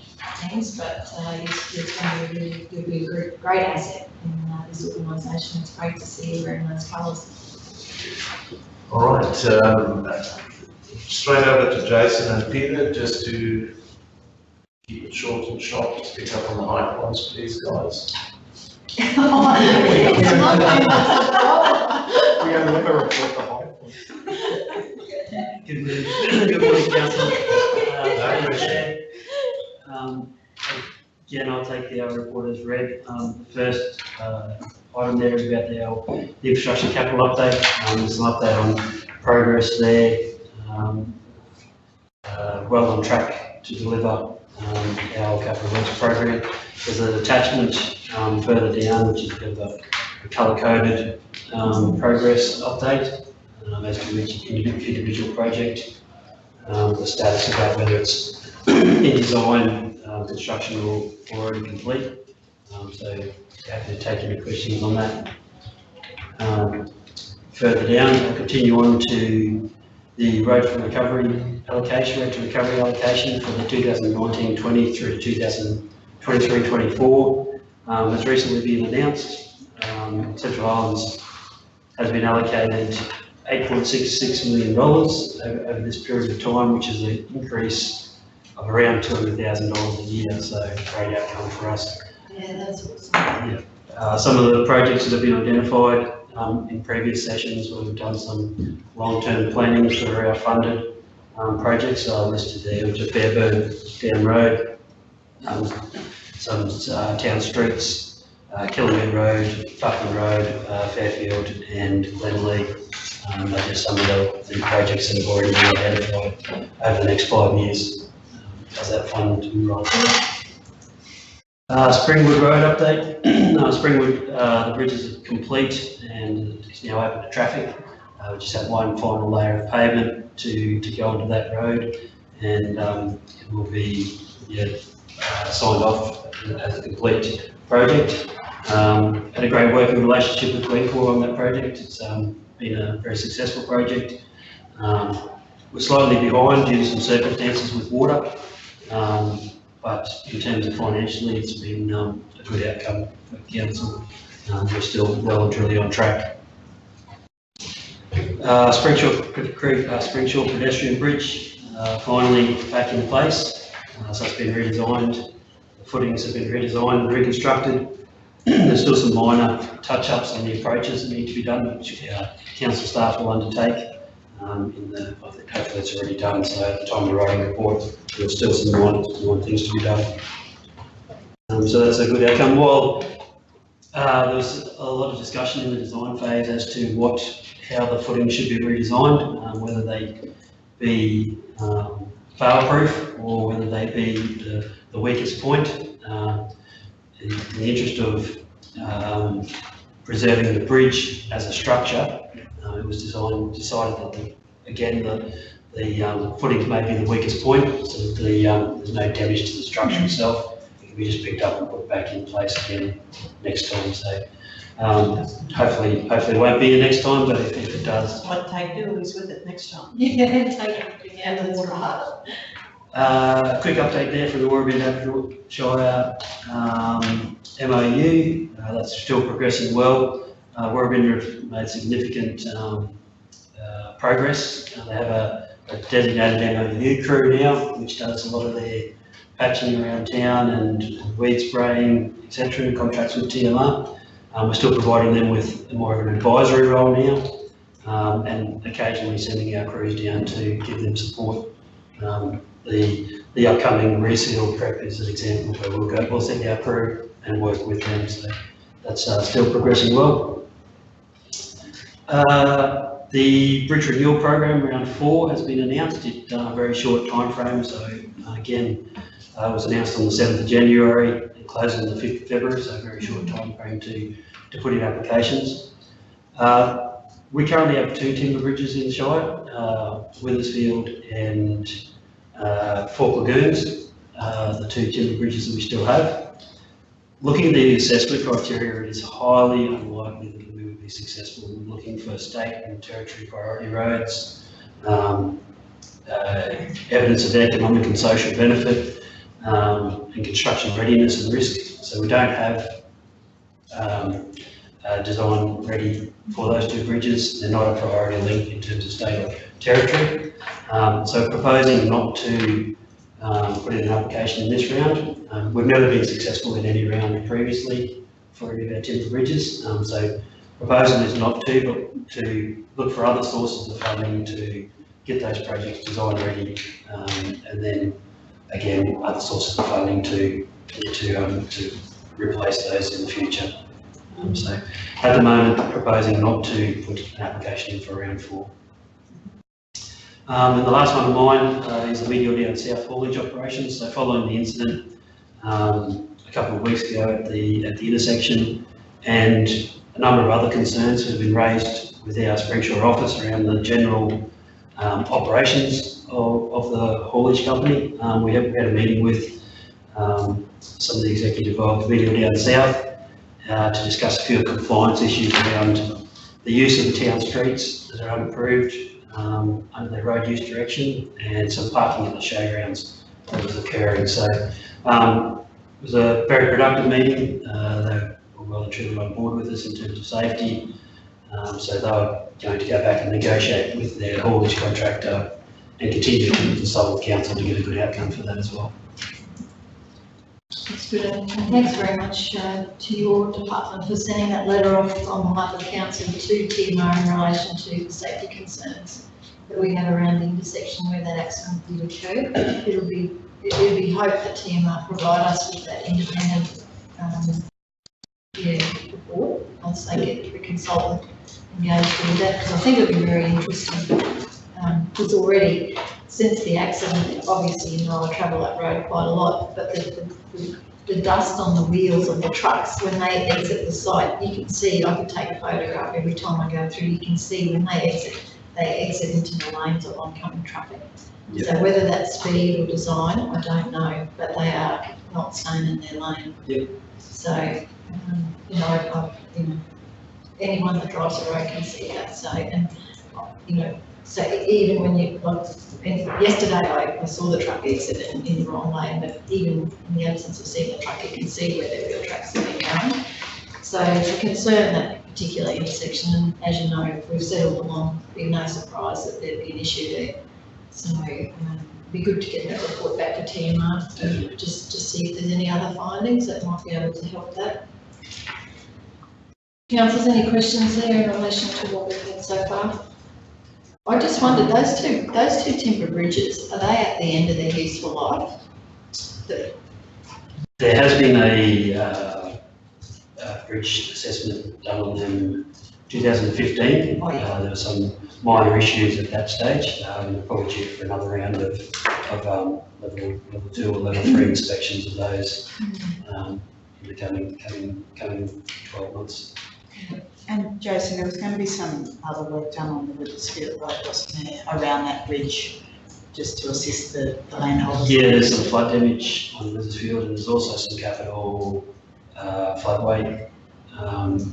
things, but you'll be a great asset in this organisation. It's great to see you wearing those colours. All right, straight over to Jason and Peter, just to keep it short and sharp, just pick up on the high points, please, guys. We have never report the high points. Good morning, Council. Again, I'll take the report as read. The first item there is about the infrastructure capital update. There's an update on progress there. Well on track to deliver our capital works program. There's an attachment further down, which is a bit of a colour-coded progress update as to each individual project, the status of that, whether it's in design, construction, or already complete. So happy to take any questions on that. Further down, I'll continue on to the road to recovery allocation for the 2019-20 through to 2023-24. Has recently been announced. Central Islands has been allocated $8.66 million over this period of time, which is an increase of around $200,000 a year, so great outcome for us. Yeah, that's awesome. Some of the projects that have been identified in previous sessions, where we've done some long-term planning for our funded projects are listed there, which are Fairburn Dam Road, some town streets, Killamere Road, Fucking Road, Fairfield and Glenlee. They're just some of the projects that have already been identified over the next 5 years as that fund rolls through. Springwood Road update. Springwood, the bridge is complete and it's now open to traffic. We just have one final layer of pavement to go onto that road, and it will be signed off as a complete project. Had a great working relationship with Glencore on that project. It's been a very successful project. We're slightly behind due to some circumstances with water, but in terms of financially, it's been a good outcome for the council. We're still well and truly on track. Springshaw pedestrian bridge, finally back in place. So it's been redesigned. The footings have been redesigned and reconstructed. There's still some minor touch-ups on the approaches that need to be done, which our council staff will undertake. I think hopefully it's already done, so at the time of the writing report, there's still some minor things to be done. So that's a good outcome. While there was a lot of discussion in the design phase as to how the footing should be redesigned, whether they be fail-proof or whether they be the weakest point. In the interest of preserving the bridge as a structure, it was decided that the footings may be the weakest point, so that there's no damage to the structure itself. be just picked up and put back in place again next time. So hopefully it won't be the next time, but if it does. What take Doolies with it next time? Yeah, take everything out of the water. A quick update there from the Warrabin Aboriginal Shire MOU. That's still progressing well. Warrabin have made significant progress. They have a designated MOU crew now, which does a lot of their patching around town and weed spraying, etc. and contracts with TMR. We're still providing them with more of an advisory role now, and occasionally sending our crews down to give them support. The upcoming reseal prep is an example where we'll send our crew and work with them, so that's still progressing well. The Bridge Renewal Program, round 4, has been announced. It's done a very short time frame, so again, it was announced on the 7th of January, it closed on the 5th of February, so a very short time frame to put in applications. We currently have 2 timber bridges in the Shire, Withersfield and Fork Lagoons, the 2 timber bridges that we still have. Looking at the assessment criteria, it is highly unlikely that we would be successful. We're looking for state and territory priority roads, evidence of economic and social benefit, and construction readiness and risk. So we don't have design ready for those 2 bridges. They're not a priority link in terms of state or territory. So proposing not to put in an application in this round. We've never been successful in any round previously for any of our timber bridges. So proposal is not to, but to look for other sources of funding to get those projects design ready, and then again other sources of funding to replace those in the future. So at the moment, proposing not to put an application in for round 4. And the last one of mine is the Meteor Down South haulage operations. So following the incident a couple of weeks ago at the intersection, and a number of other concerns have been raised with our Springshore office around the general operations of the haulage company. We had a meeting with some of the executive of Meteor Down South to discuss a few compliance issues around the use of the town streets that are unapproved under their road use direction, and some parking at the showgrounds that was occurring. So it was a very productive meeting. They were well and truly on board with us in terms of safety. So they were going to go back and negotiate with their haulage contractor and continue to consult with council to get a good outcome for that as well. That's good, and thanks very much to your department for sending that letter off on behalf of the council to TMR in relation to the safety concerns that we have around the intersection where that accident did occur. It will be hoped that TMR provide us with that independent report once they get the consultant engaged with that, because I think it would be very interesting. Because already since the accident, obviously I travel that road quite a lot, but the dust on the wheels of the trucks when they exit the site, you can see, I could take a photograph every time I go through, you can see when they exit into the lanes of oncoming traffic. Yep. So whether that's speed or design, I don't know, but they are not staying in their lane. Yep. So, anyone that drives the road can see that. So, and so even when yesterday I saw the truck exit in the wrong lane, but even in the absence of seeing the truck, you can see where their wheel tracks have been going. So it's a concern, that particular intersection, and as you know, if we've settled along, it'd be no surprise that there'd be an issue there. So it'd be good to get that report back to TMR just to see if there's any other findings that might be able to help that. Councillors, any questions there in relation to what we've had so far? I just wondered, those two timber bridges, are they at the end of their useful life? There has been a bridge assessment done on them in 2015. There were some minor issues at that stage. Probably due for another round of level 2 or level 3 inspections of those in the coming 12 months. And Jason, there was going to be some other work done on the Withersfield Road, wasn't there, around that bridge? just to assist the landholders? Yeah, there's some flood damage on Lizersfield, and there's also some capital floodway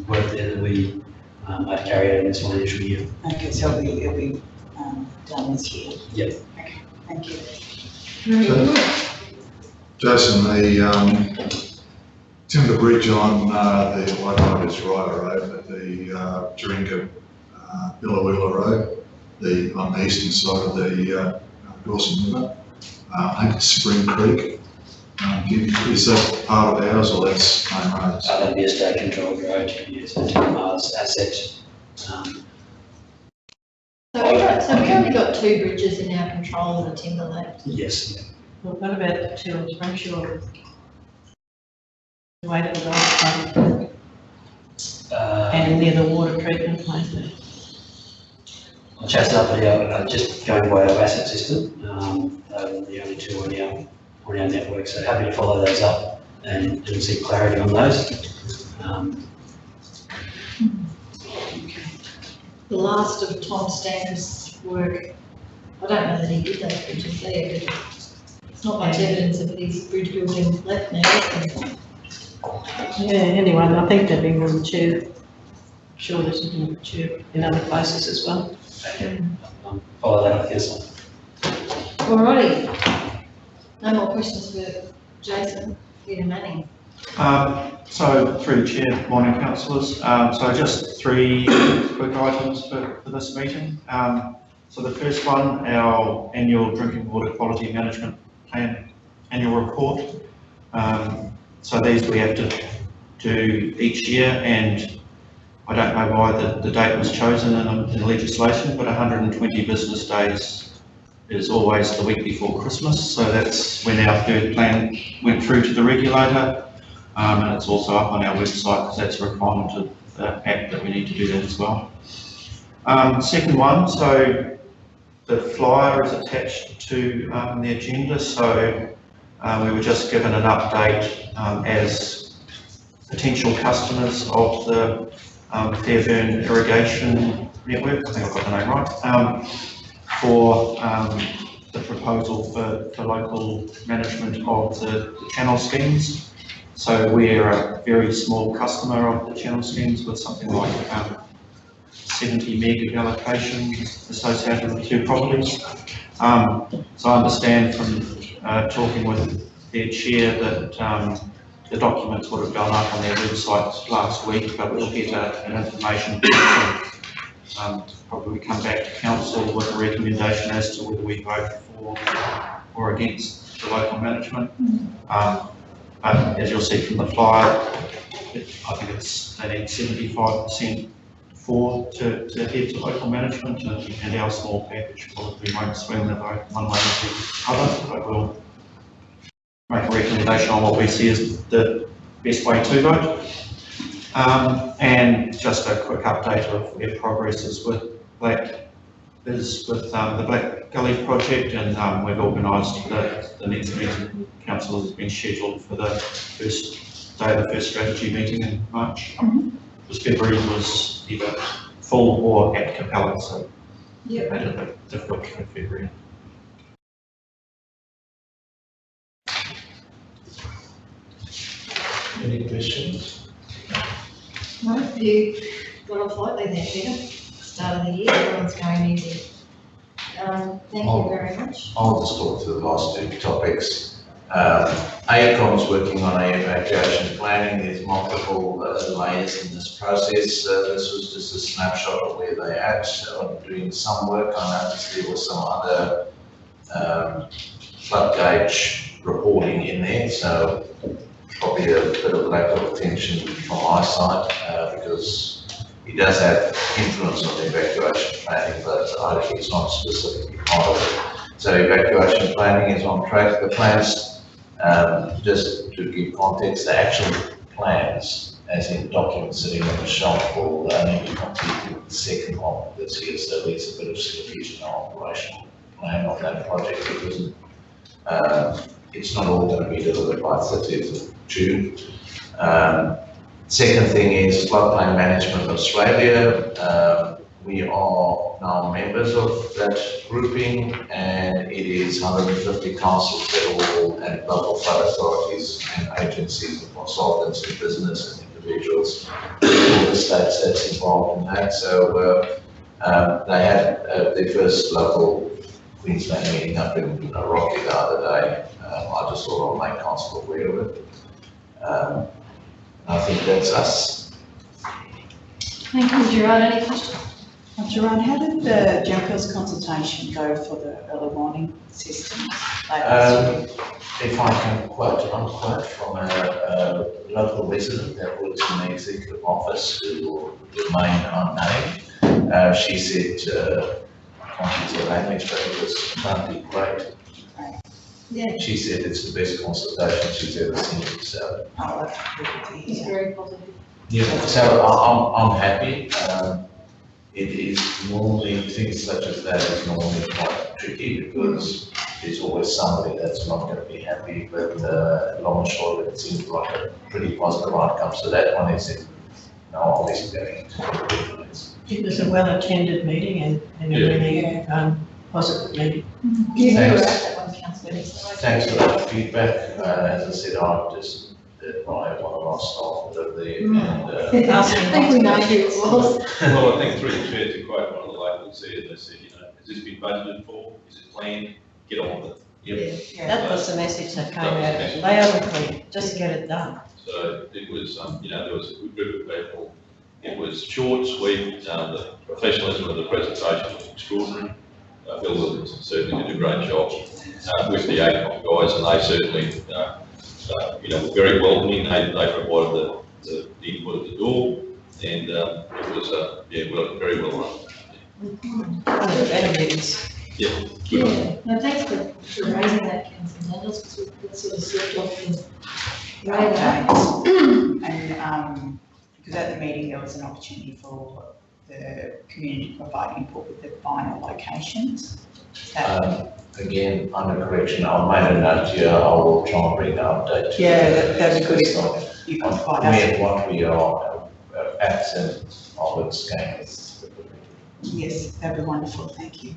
work there that we had carried out in this financial year. Okay, so it'll be done this year? Yep. Okay, thank you. Very good. Jason, the timber bridge on I don't know if it's Ryder Road, but the Jaringa Billawheeler Road, on the eastern side of the Dawson River, I think it's Spring Creek. Is that part of ours or that's main roads? That'd be a state controlled road, yes, it's a Mars asset. So we only got 2 bridges in our control of the timber left. Yes. Well, what about the two on Springshore? The way to the road, and near the water treatment plant there. I'll chase it up with you, just going by our asset system, the only 2 on our network, so happy to follow those up and see clarity on those. The last of Tom Stanker's work, I don't know that he did those bridges there, but it's not much evidence of his bridge building left now, is there? Yeah, anyway, I think they've been on the tube. Sure, there's something on the tube in other places as well. Follow that up, yes. Alrighty. No more questions for Jason, Peter Manning. So through the chair, morning councillors. So just 3 quick items for this meeting. So the first one, our annual drinking water quality management plan annual report. So these we have to do each year, and I don't know why the date was chosen in legislation, but 120 business days is always the week before Christmas. So that's when our third plan went through to the regulator. And it's also up on our website because that's a requirement of the Act that we need to do that as well. Second one, so the flyer is attached to the agenda. So we were just given an update as potential customers of the Fairburn Irrigation Network, I think I've got the name right, for the proposal for local management of the channel schemes. So we're a very small customer of the channel schemes with something like 70 meg allocations associated with 2 properties. So I understand from talking with their chair that the documents would have gone up on their website last week, but we'll get an information probably come back to council with a recommendation as to whether we vote for or against the local management. As you'll see from the flyer, I think they need 75% for to head to local management, and our small package probably won't swing the vote one way or the other, but we'll make a recommendation on what we see as the best way to vote. And just a quick update of where progress is with the Black Gully project, and we've organised the next meeting. Council has been scheduled for the first day of the first strategy meeting in March. Because February was either full or at Capella, so it made it a bit difficult for February. Any questions? No, you got off lightly there, Peter. Start of the year, everyone's going easy. Thank you very much. I'll just talk to the last 2 topics. AECOM's working on a evacuation planning. There's multiple layers in this process. This was just a snapshot of where they're at, doing some work. I noticed there was some other flood gauge reporting in there, so probably a bit of lack of attention from my side because he does have influence on the evacuation planning, but it's not specifically part of it. So evacuation planning is on track. The plans, just to give context, the actual plans, as in documents sitting on the shelf, will only be completed the second half of this year. So there's a bit of slippage in our operational plan of that project because it's not all going to be delivered by 30th of June. Second thing is Floodplain Management Australia. we are now members of that grouping, and it is 150 councils, federal and local flood authorities and agencies and consultants and business and individuals, all the states that's involved in that. So they had their first local Queensland meeting up in Rocky the other day. I just thought I'd make council aware of it. I think that's us. Thank you, Gerard. Any questions? Gerard, how did the Junkers consultation go for the early warning systems? If I can unquote from a local resident that works in the executive office who will remain unnamed, she said, I can't use her language, but it was apparently great. Yeah. She said it's the best consultation she's ever seen, so. Oh, that's good to It's hear. very positive. Yeah, so I'm happy. It is normally, things such as that is normally quite tricky because there's always somebody that's not going to be happy, but long and short, it seems like a pretty positive outcome. So that one is now obviously going into the It was a well-attended meeting and a really positive meeting. You were at Thanks. that one, Councillor. Thanks for that feedback. As I said, I just, one of our staff that are there and, I think we know who it was. Well, I think through the chair to quote one of the locals there, they said, has this been budgeted for? Is it planned? Get on with it. yep. That was the message that came out of it. They haven't clean, just get it done. So it was, there was a good group of people. It was short, sweet, the professionalism of the presentation was extraordinary. Bill Wilkinson certainly did a great job with the ACOM guys, and they certainly, were very welcoming. They provided the input at the door, and it was, very well run. One of the better meetings. Yeah. Yeah, no, thanks for raising that, Councillor Daniels, because we've sort of slipped off the radar. And, because at the meeting, there was an opportunity for the community to provide input with the final locations. Again, under correction, I made a note here, I will try and bring an update to you. Yeah, that'd be good if you could provide us. Where what we are at and of its gains. Yes, that'd be wonderful, thank you.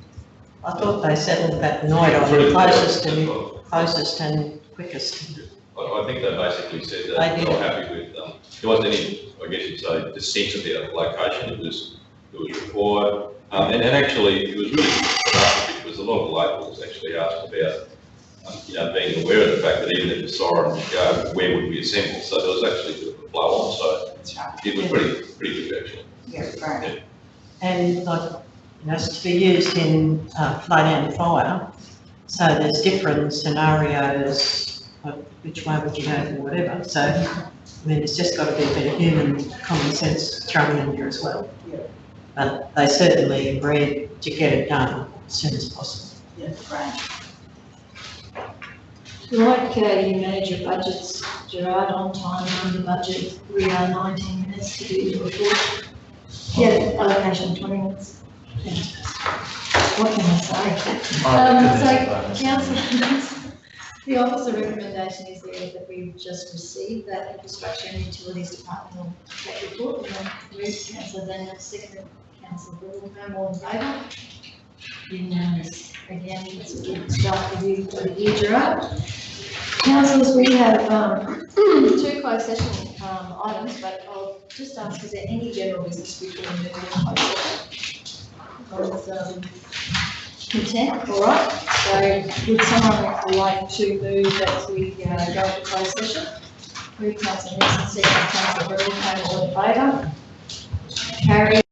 I thought they settled that night on the closest and quickest. I think they basically said They that did. they were happy with, there wasn't any, I guess you'd say, dissent about location, it was required. And actually, it was really productive because a lot of the locals actually asked about, being aware of the fact that even if the siren would go, where would we assemble? So there was actually a bit of a flow on, so That's right. it was pretty good actually. Yeah, great. And like, it's to be used in flood and fire. So there's different scenarios of which way would you go for whatever. So, I mean, it's just got to be a bit of human common sense thrown in there as well. Yeah. But they certainly agreed to get it done as soon as possible. Yeah, great. Like you manage your budgets, Gerard, on time, under budget, we are 19 minutes to do the report. Yeah, allocation 20 minutes. What can I say? So, Councillor, the officer recommendation is there that we've just received that infrastructure and utilities departmental that report. And then move Councillor Daniel, second Councillor Ball, no more in favour. Unanimous. Again, it's a good start for you for the year, Gerard. Councillors, we have two closed session items, but I'll just ask, is there any general business before we move into closed session? Content, all right. So would someone like to move that we go into closed session? Move Councillor Nixon, second Councillor Ball, all in favour? Carried.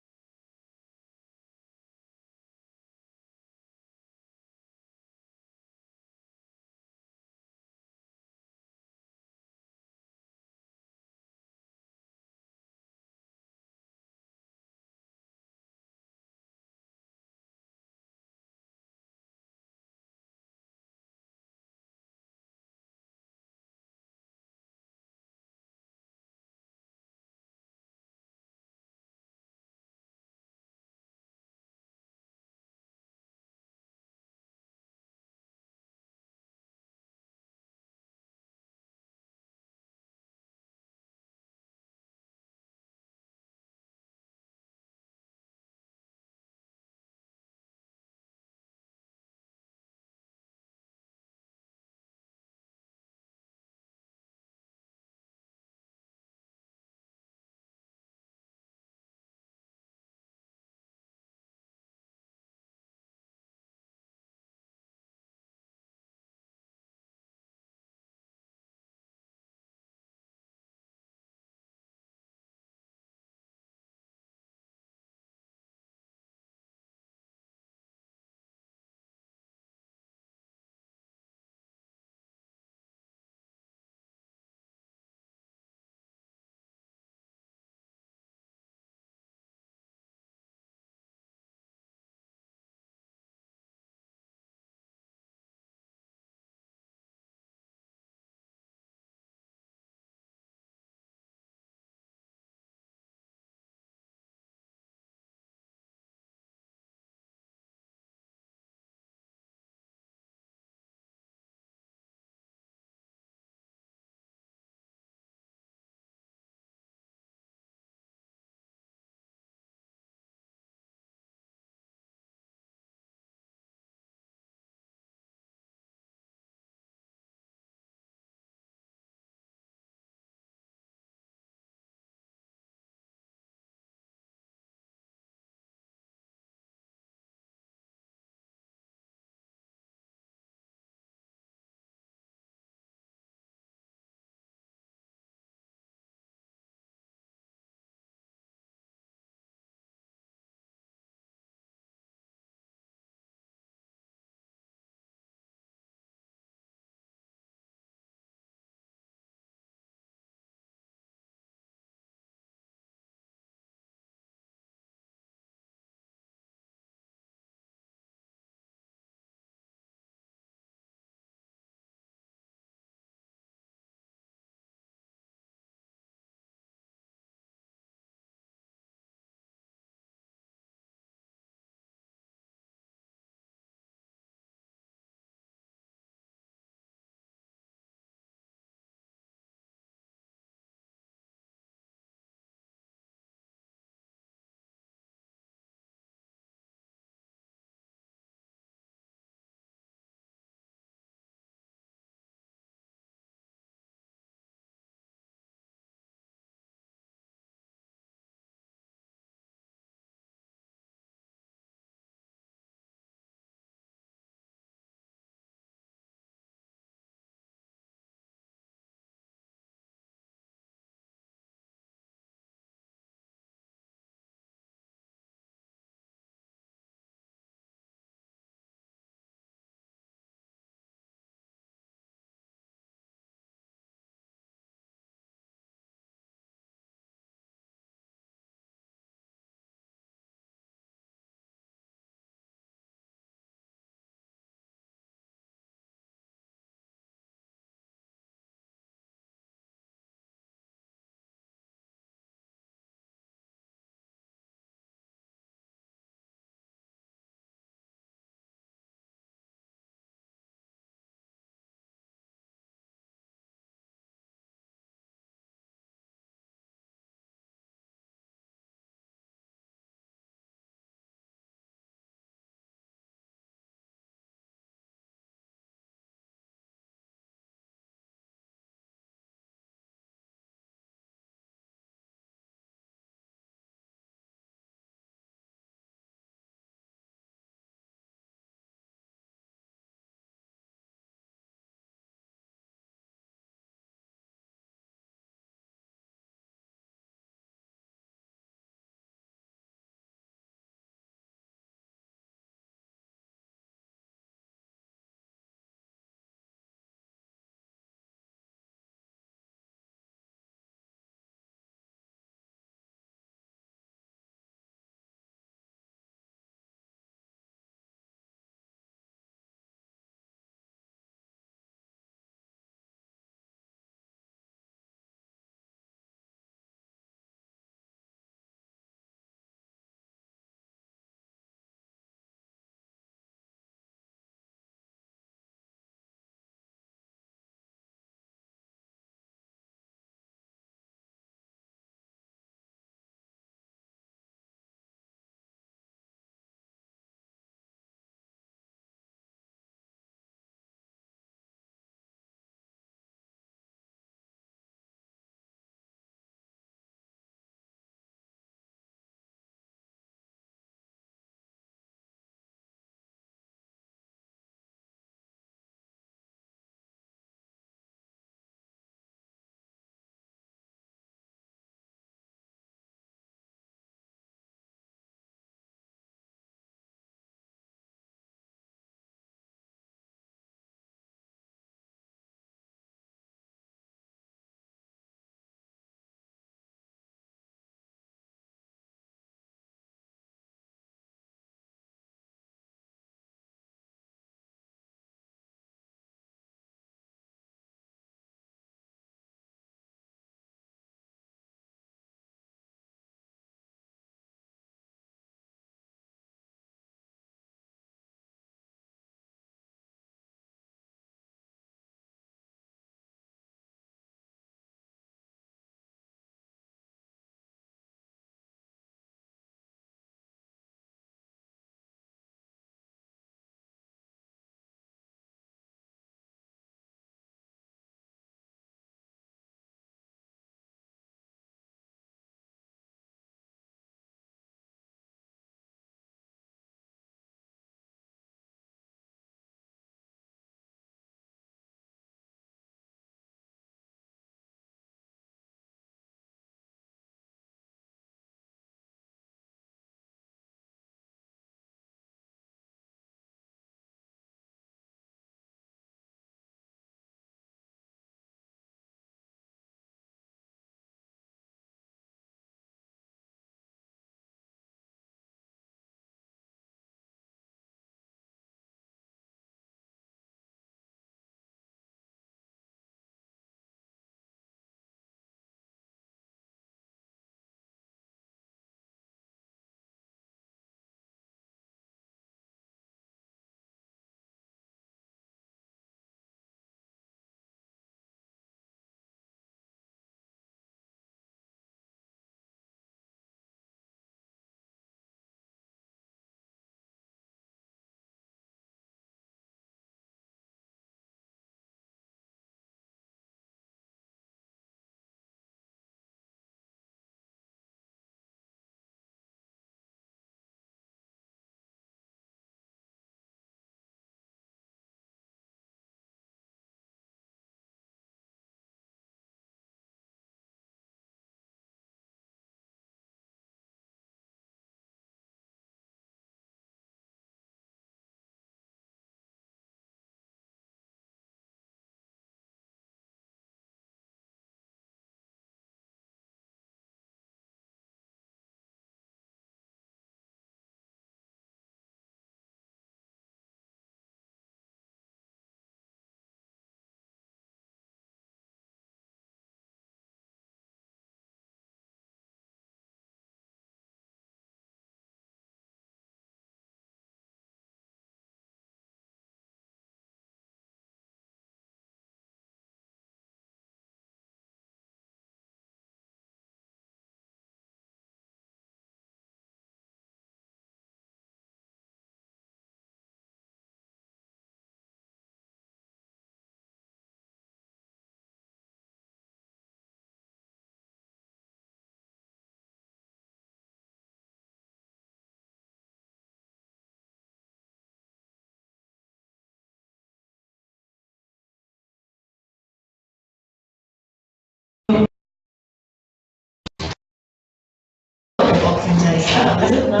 charm, is it? No.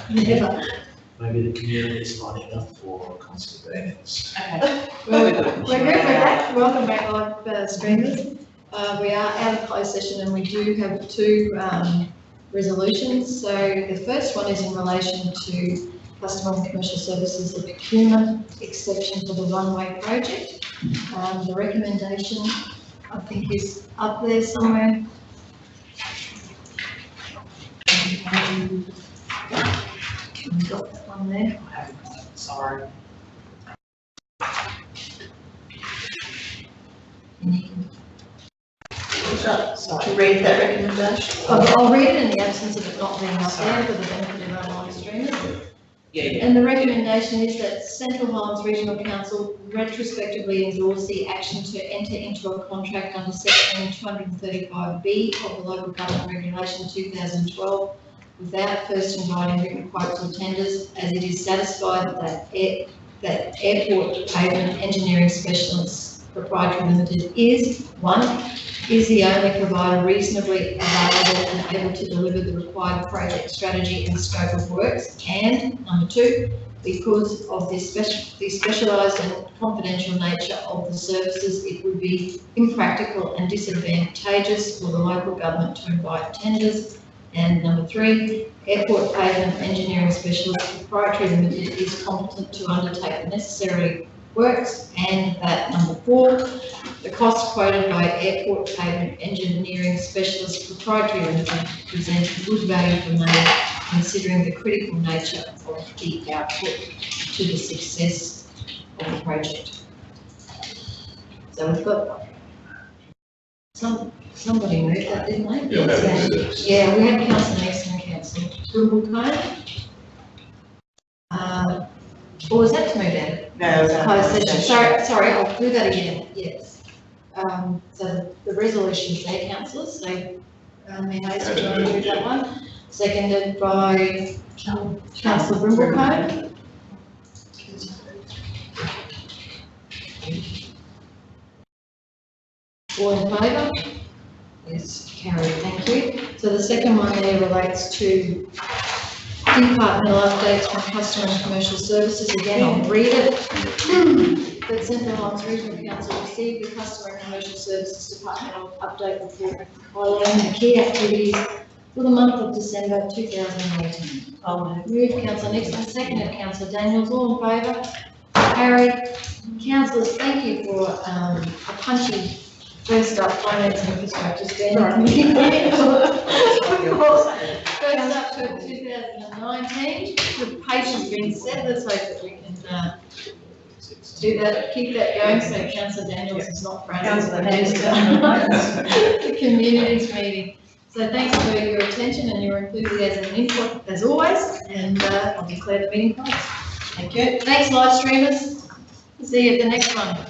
Never. Maybe the community is lining up for Councillor Daniels. Well, we're good, we're back, welcome back, live streamers. We are out of closed session and we do have two resolutions. So the first one is in relation to customer and commercial services, the procurement exception for the runway project. The recommendation, I think, is up there somewhere. We've got that one there. Sorry. To read that recommendation. I'll read it in the absence of it not being up there for the benefit of our live streamers. Yeah. And the recommendation is that Central Highlands Regional Council retrospectively endorse the action to enter into a contract under section 235B of the Local Government Regulation 2012 without first inviting written quotes or tenders, as it is satisfied that Airport Pavement Engineering Specialists Proprietary Limited is the only provider reasonably available and able to deliver the required project strategy and scope of works, and number two, because of the specialised and confidential nature of the services, it would be impractical and disadvantageous for the local government to invite tenders. And number three, Airport Pavement Engineering Specialist Proprietary Limited is competent to undertake the necessary works, and that number four, the cost quoted by Airport Pavement Engineering Specialist Proprietary Limited presents good value for money, considering the critical nature of the output to the success of the project. So we've got somebody moved that, didn't they? Yeah, we had Councillor Nixon and Councillor Wimbledon. Or was that to move down? No, Closed session. Sorry, I'll do that again. Yes. So the resolution's there, councillors. So, Mayor Hayes, do you want to move that one? Seconded by Councillor Brimblecombe. All in favour? Yes, carried. Thank you. So the second one there relates to departmental updates from customer and commercial services. Again, I'll read it. That Central Highlands Regional Council received the customer and commercial services departmental update report highlighting the key activities for the month of December 2018. I'll move. Councillor Nixon, seconded Councillor Daniels. All in favour? Carried. Councillors, thank you for a punchy first up finance and infrastructure standing committee. First up to 2019, the pace has been set. Let's hope that we can do that, keep that going, so Councillor Daniels is not fronting the communities meeting. So thanks for your attention and your enthusiasm and input as always, and I'll declare the meeting closed. Thank you. Thanks, live streamers. See you at the next one.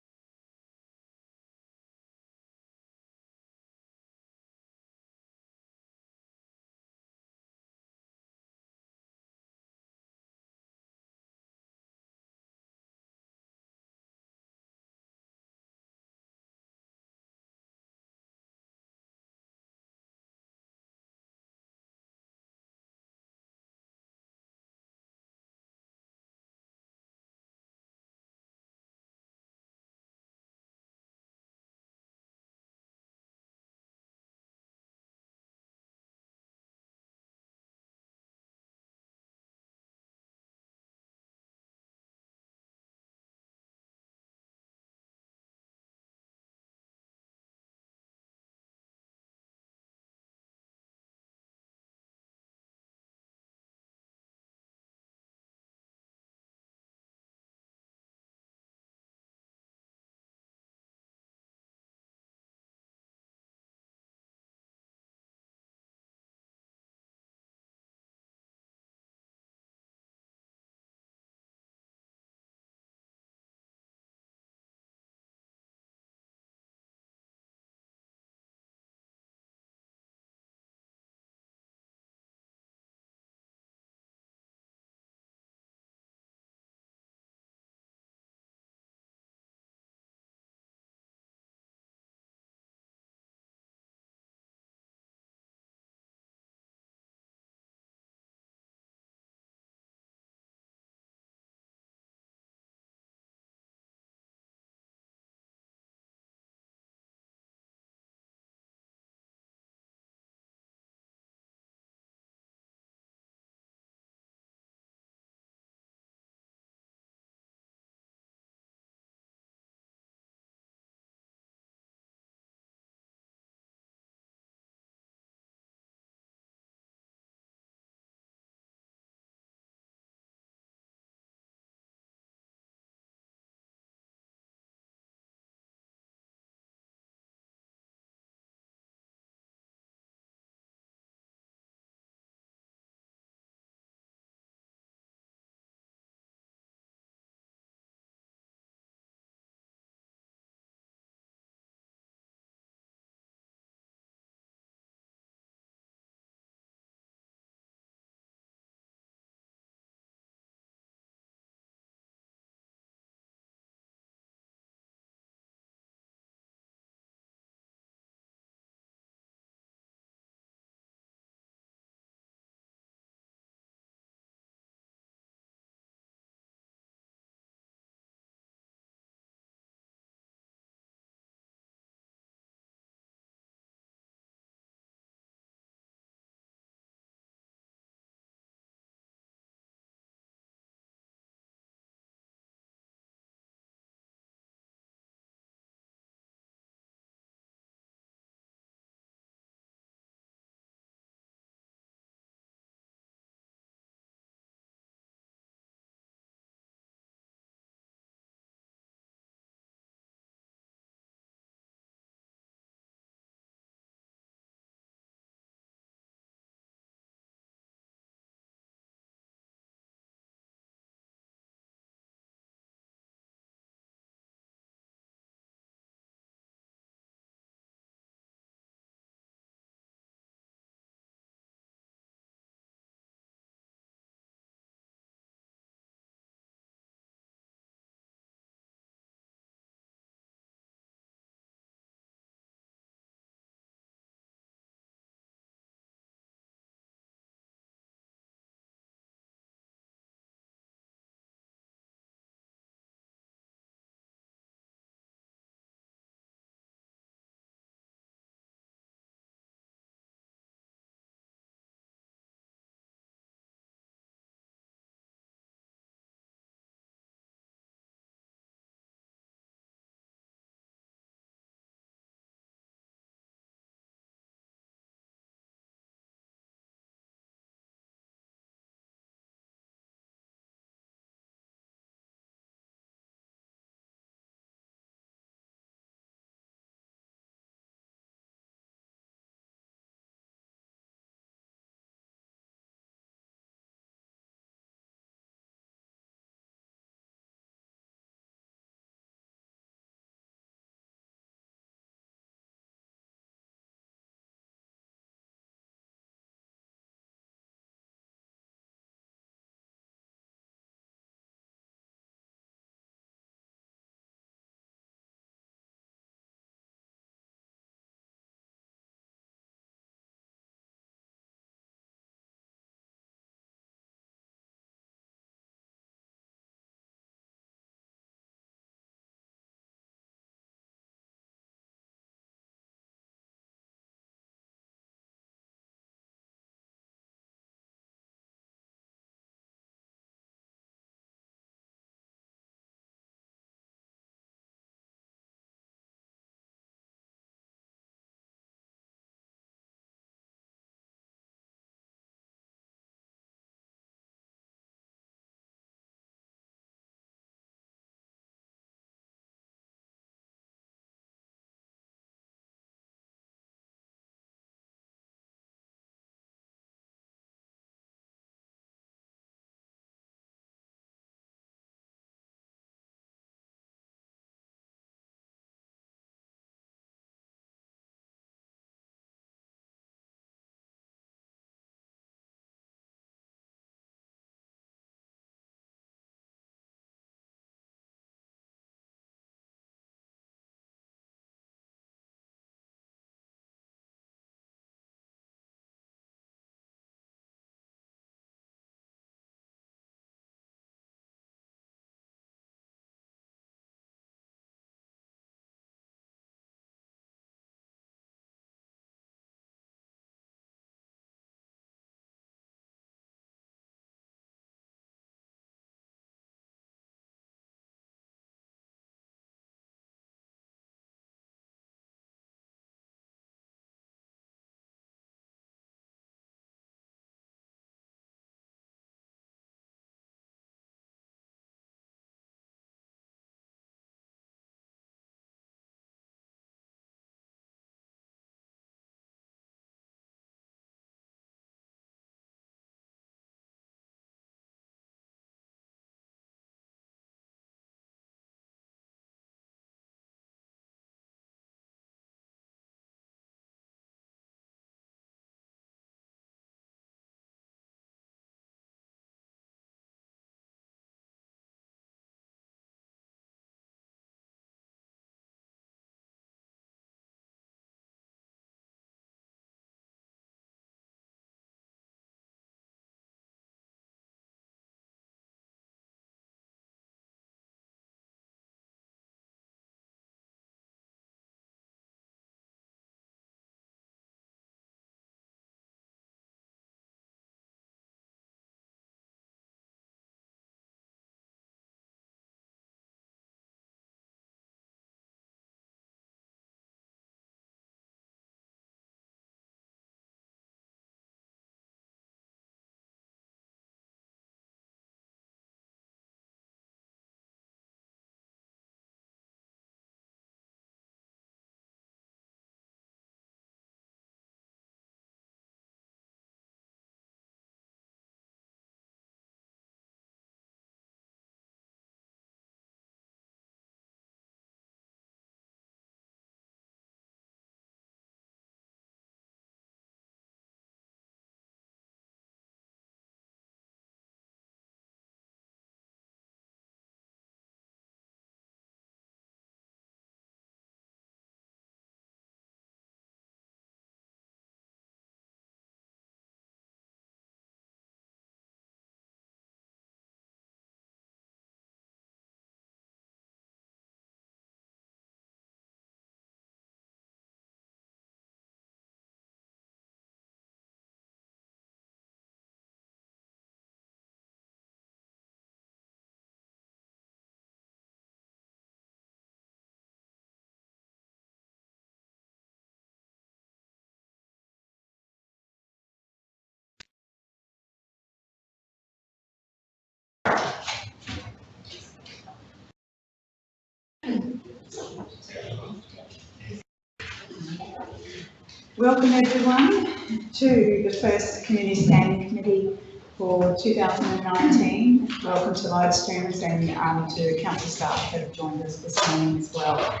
Welcome everyone to the first Community Standing Committee for 2019. Welcome to live streamers and to council staff that have joined us this morning as well.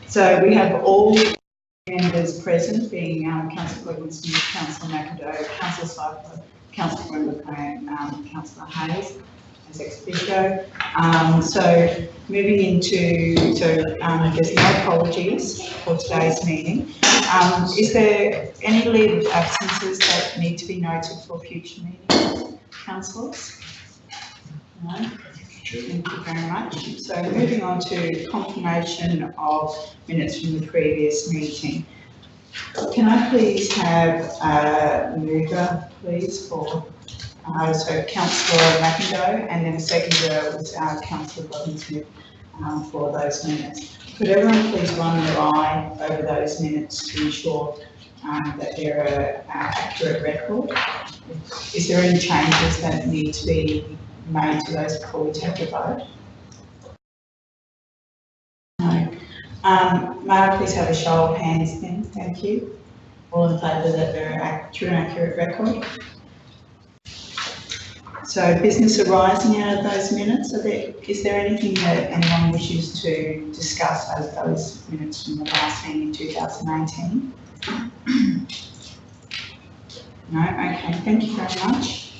So we have all members present, being Councillor Williamson, Councillor McIndoe, Councillor Cypher, Councillor Wimber and Councillor Hayes as ex-officio. So moving into, there's no apologies for today's meeting. Is there any leave of absences that need to be noted for future meetings, councillors? No? Thank you very much. So moving on to confirmation of minutes from the previous meeting. Can I please have a mover, please, for so Councillor McIndoe, and then a seconder was Councillor Robinson for those minutes. Could everyone please run their eye over those minutes to ensure that they're an accurate record? Is there any changes that need to be made to those before we take the vote? No. May I please have a show of hands then? Thank you. All in favour that they're a true and accurate record? So business arising out of those minutes, is there anything that anyone wishes to discuss over those minutes from the last meeting in 2018? No? Okay, thank you very much.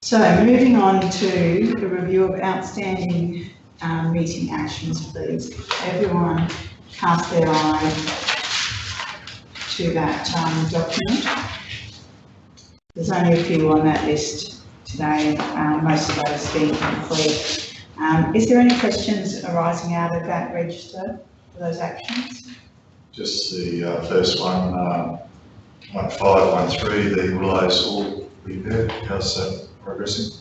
So moving on to the review of outstanding meeting actions, please. Everyone cast their eye to that document. There's only a few on that list today, most of those being complete. Is there any questions arising out of that register for those actions? Just the first one, 1513, the Willows Hall repair. How's that progressing?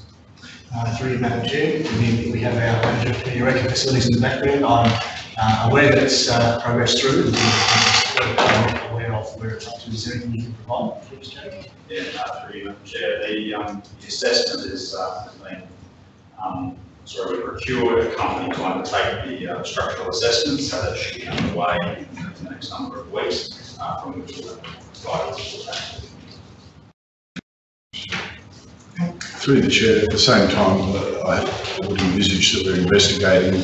Through you, Madam Chair, we have our manager of community rec facilities in the background. I'm aware that it's progressed through, and I'm aware of where it's up to. Is there anything you can provide, please, Jake? Yeah, through you, Madam Chair. The assessment has been, we procured a company to undertake the structural assessment, so that should be underway in the next number of weeks, from which we'll provide us Through the chair, at the same time, I would envisage that we're investigating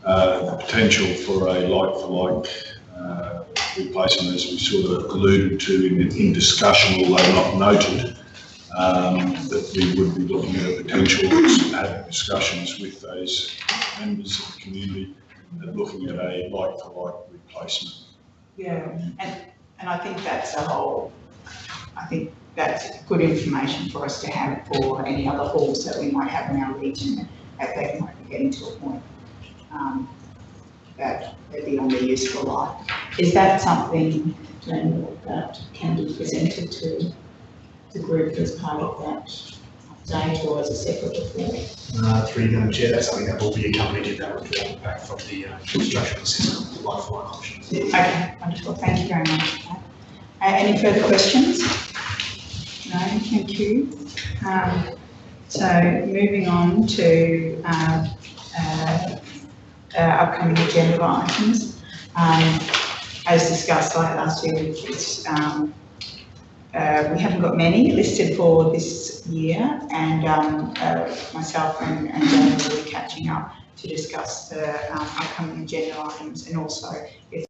the potential for a like-for-like replacement, as we sort of alluded to in discussion, although not noted, that we would be looking at a potential, having discussions with those members of the community and looking at a like-for-like replacement. Yeah, and I think that's that's good information for us to have for any other halls that we might have in our region, that they might be getting to a point that they're beyond their useful life. Is that something that can be presented to the group as part of that update or as a separate report? Through you, Madam Chair, that's something that will be accompanied in that report back from the structural assessment, the like-for-like options. Okay, wonderful. Thank you very much. Any further questions? No, thank you. So moving on to upcoming agenda items. As discussed last year, we haven't got many listed for this year, and myself and Jamie will be catching up to discuss the upcoming agenda items, and also if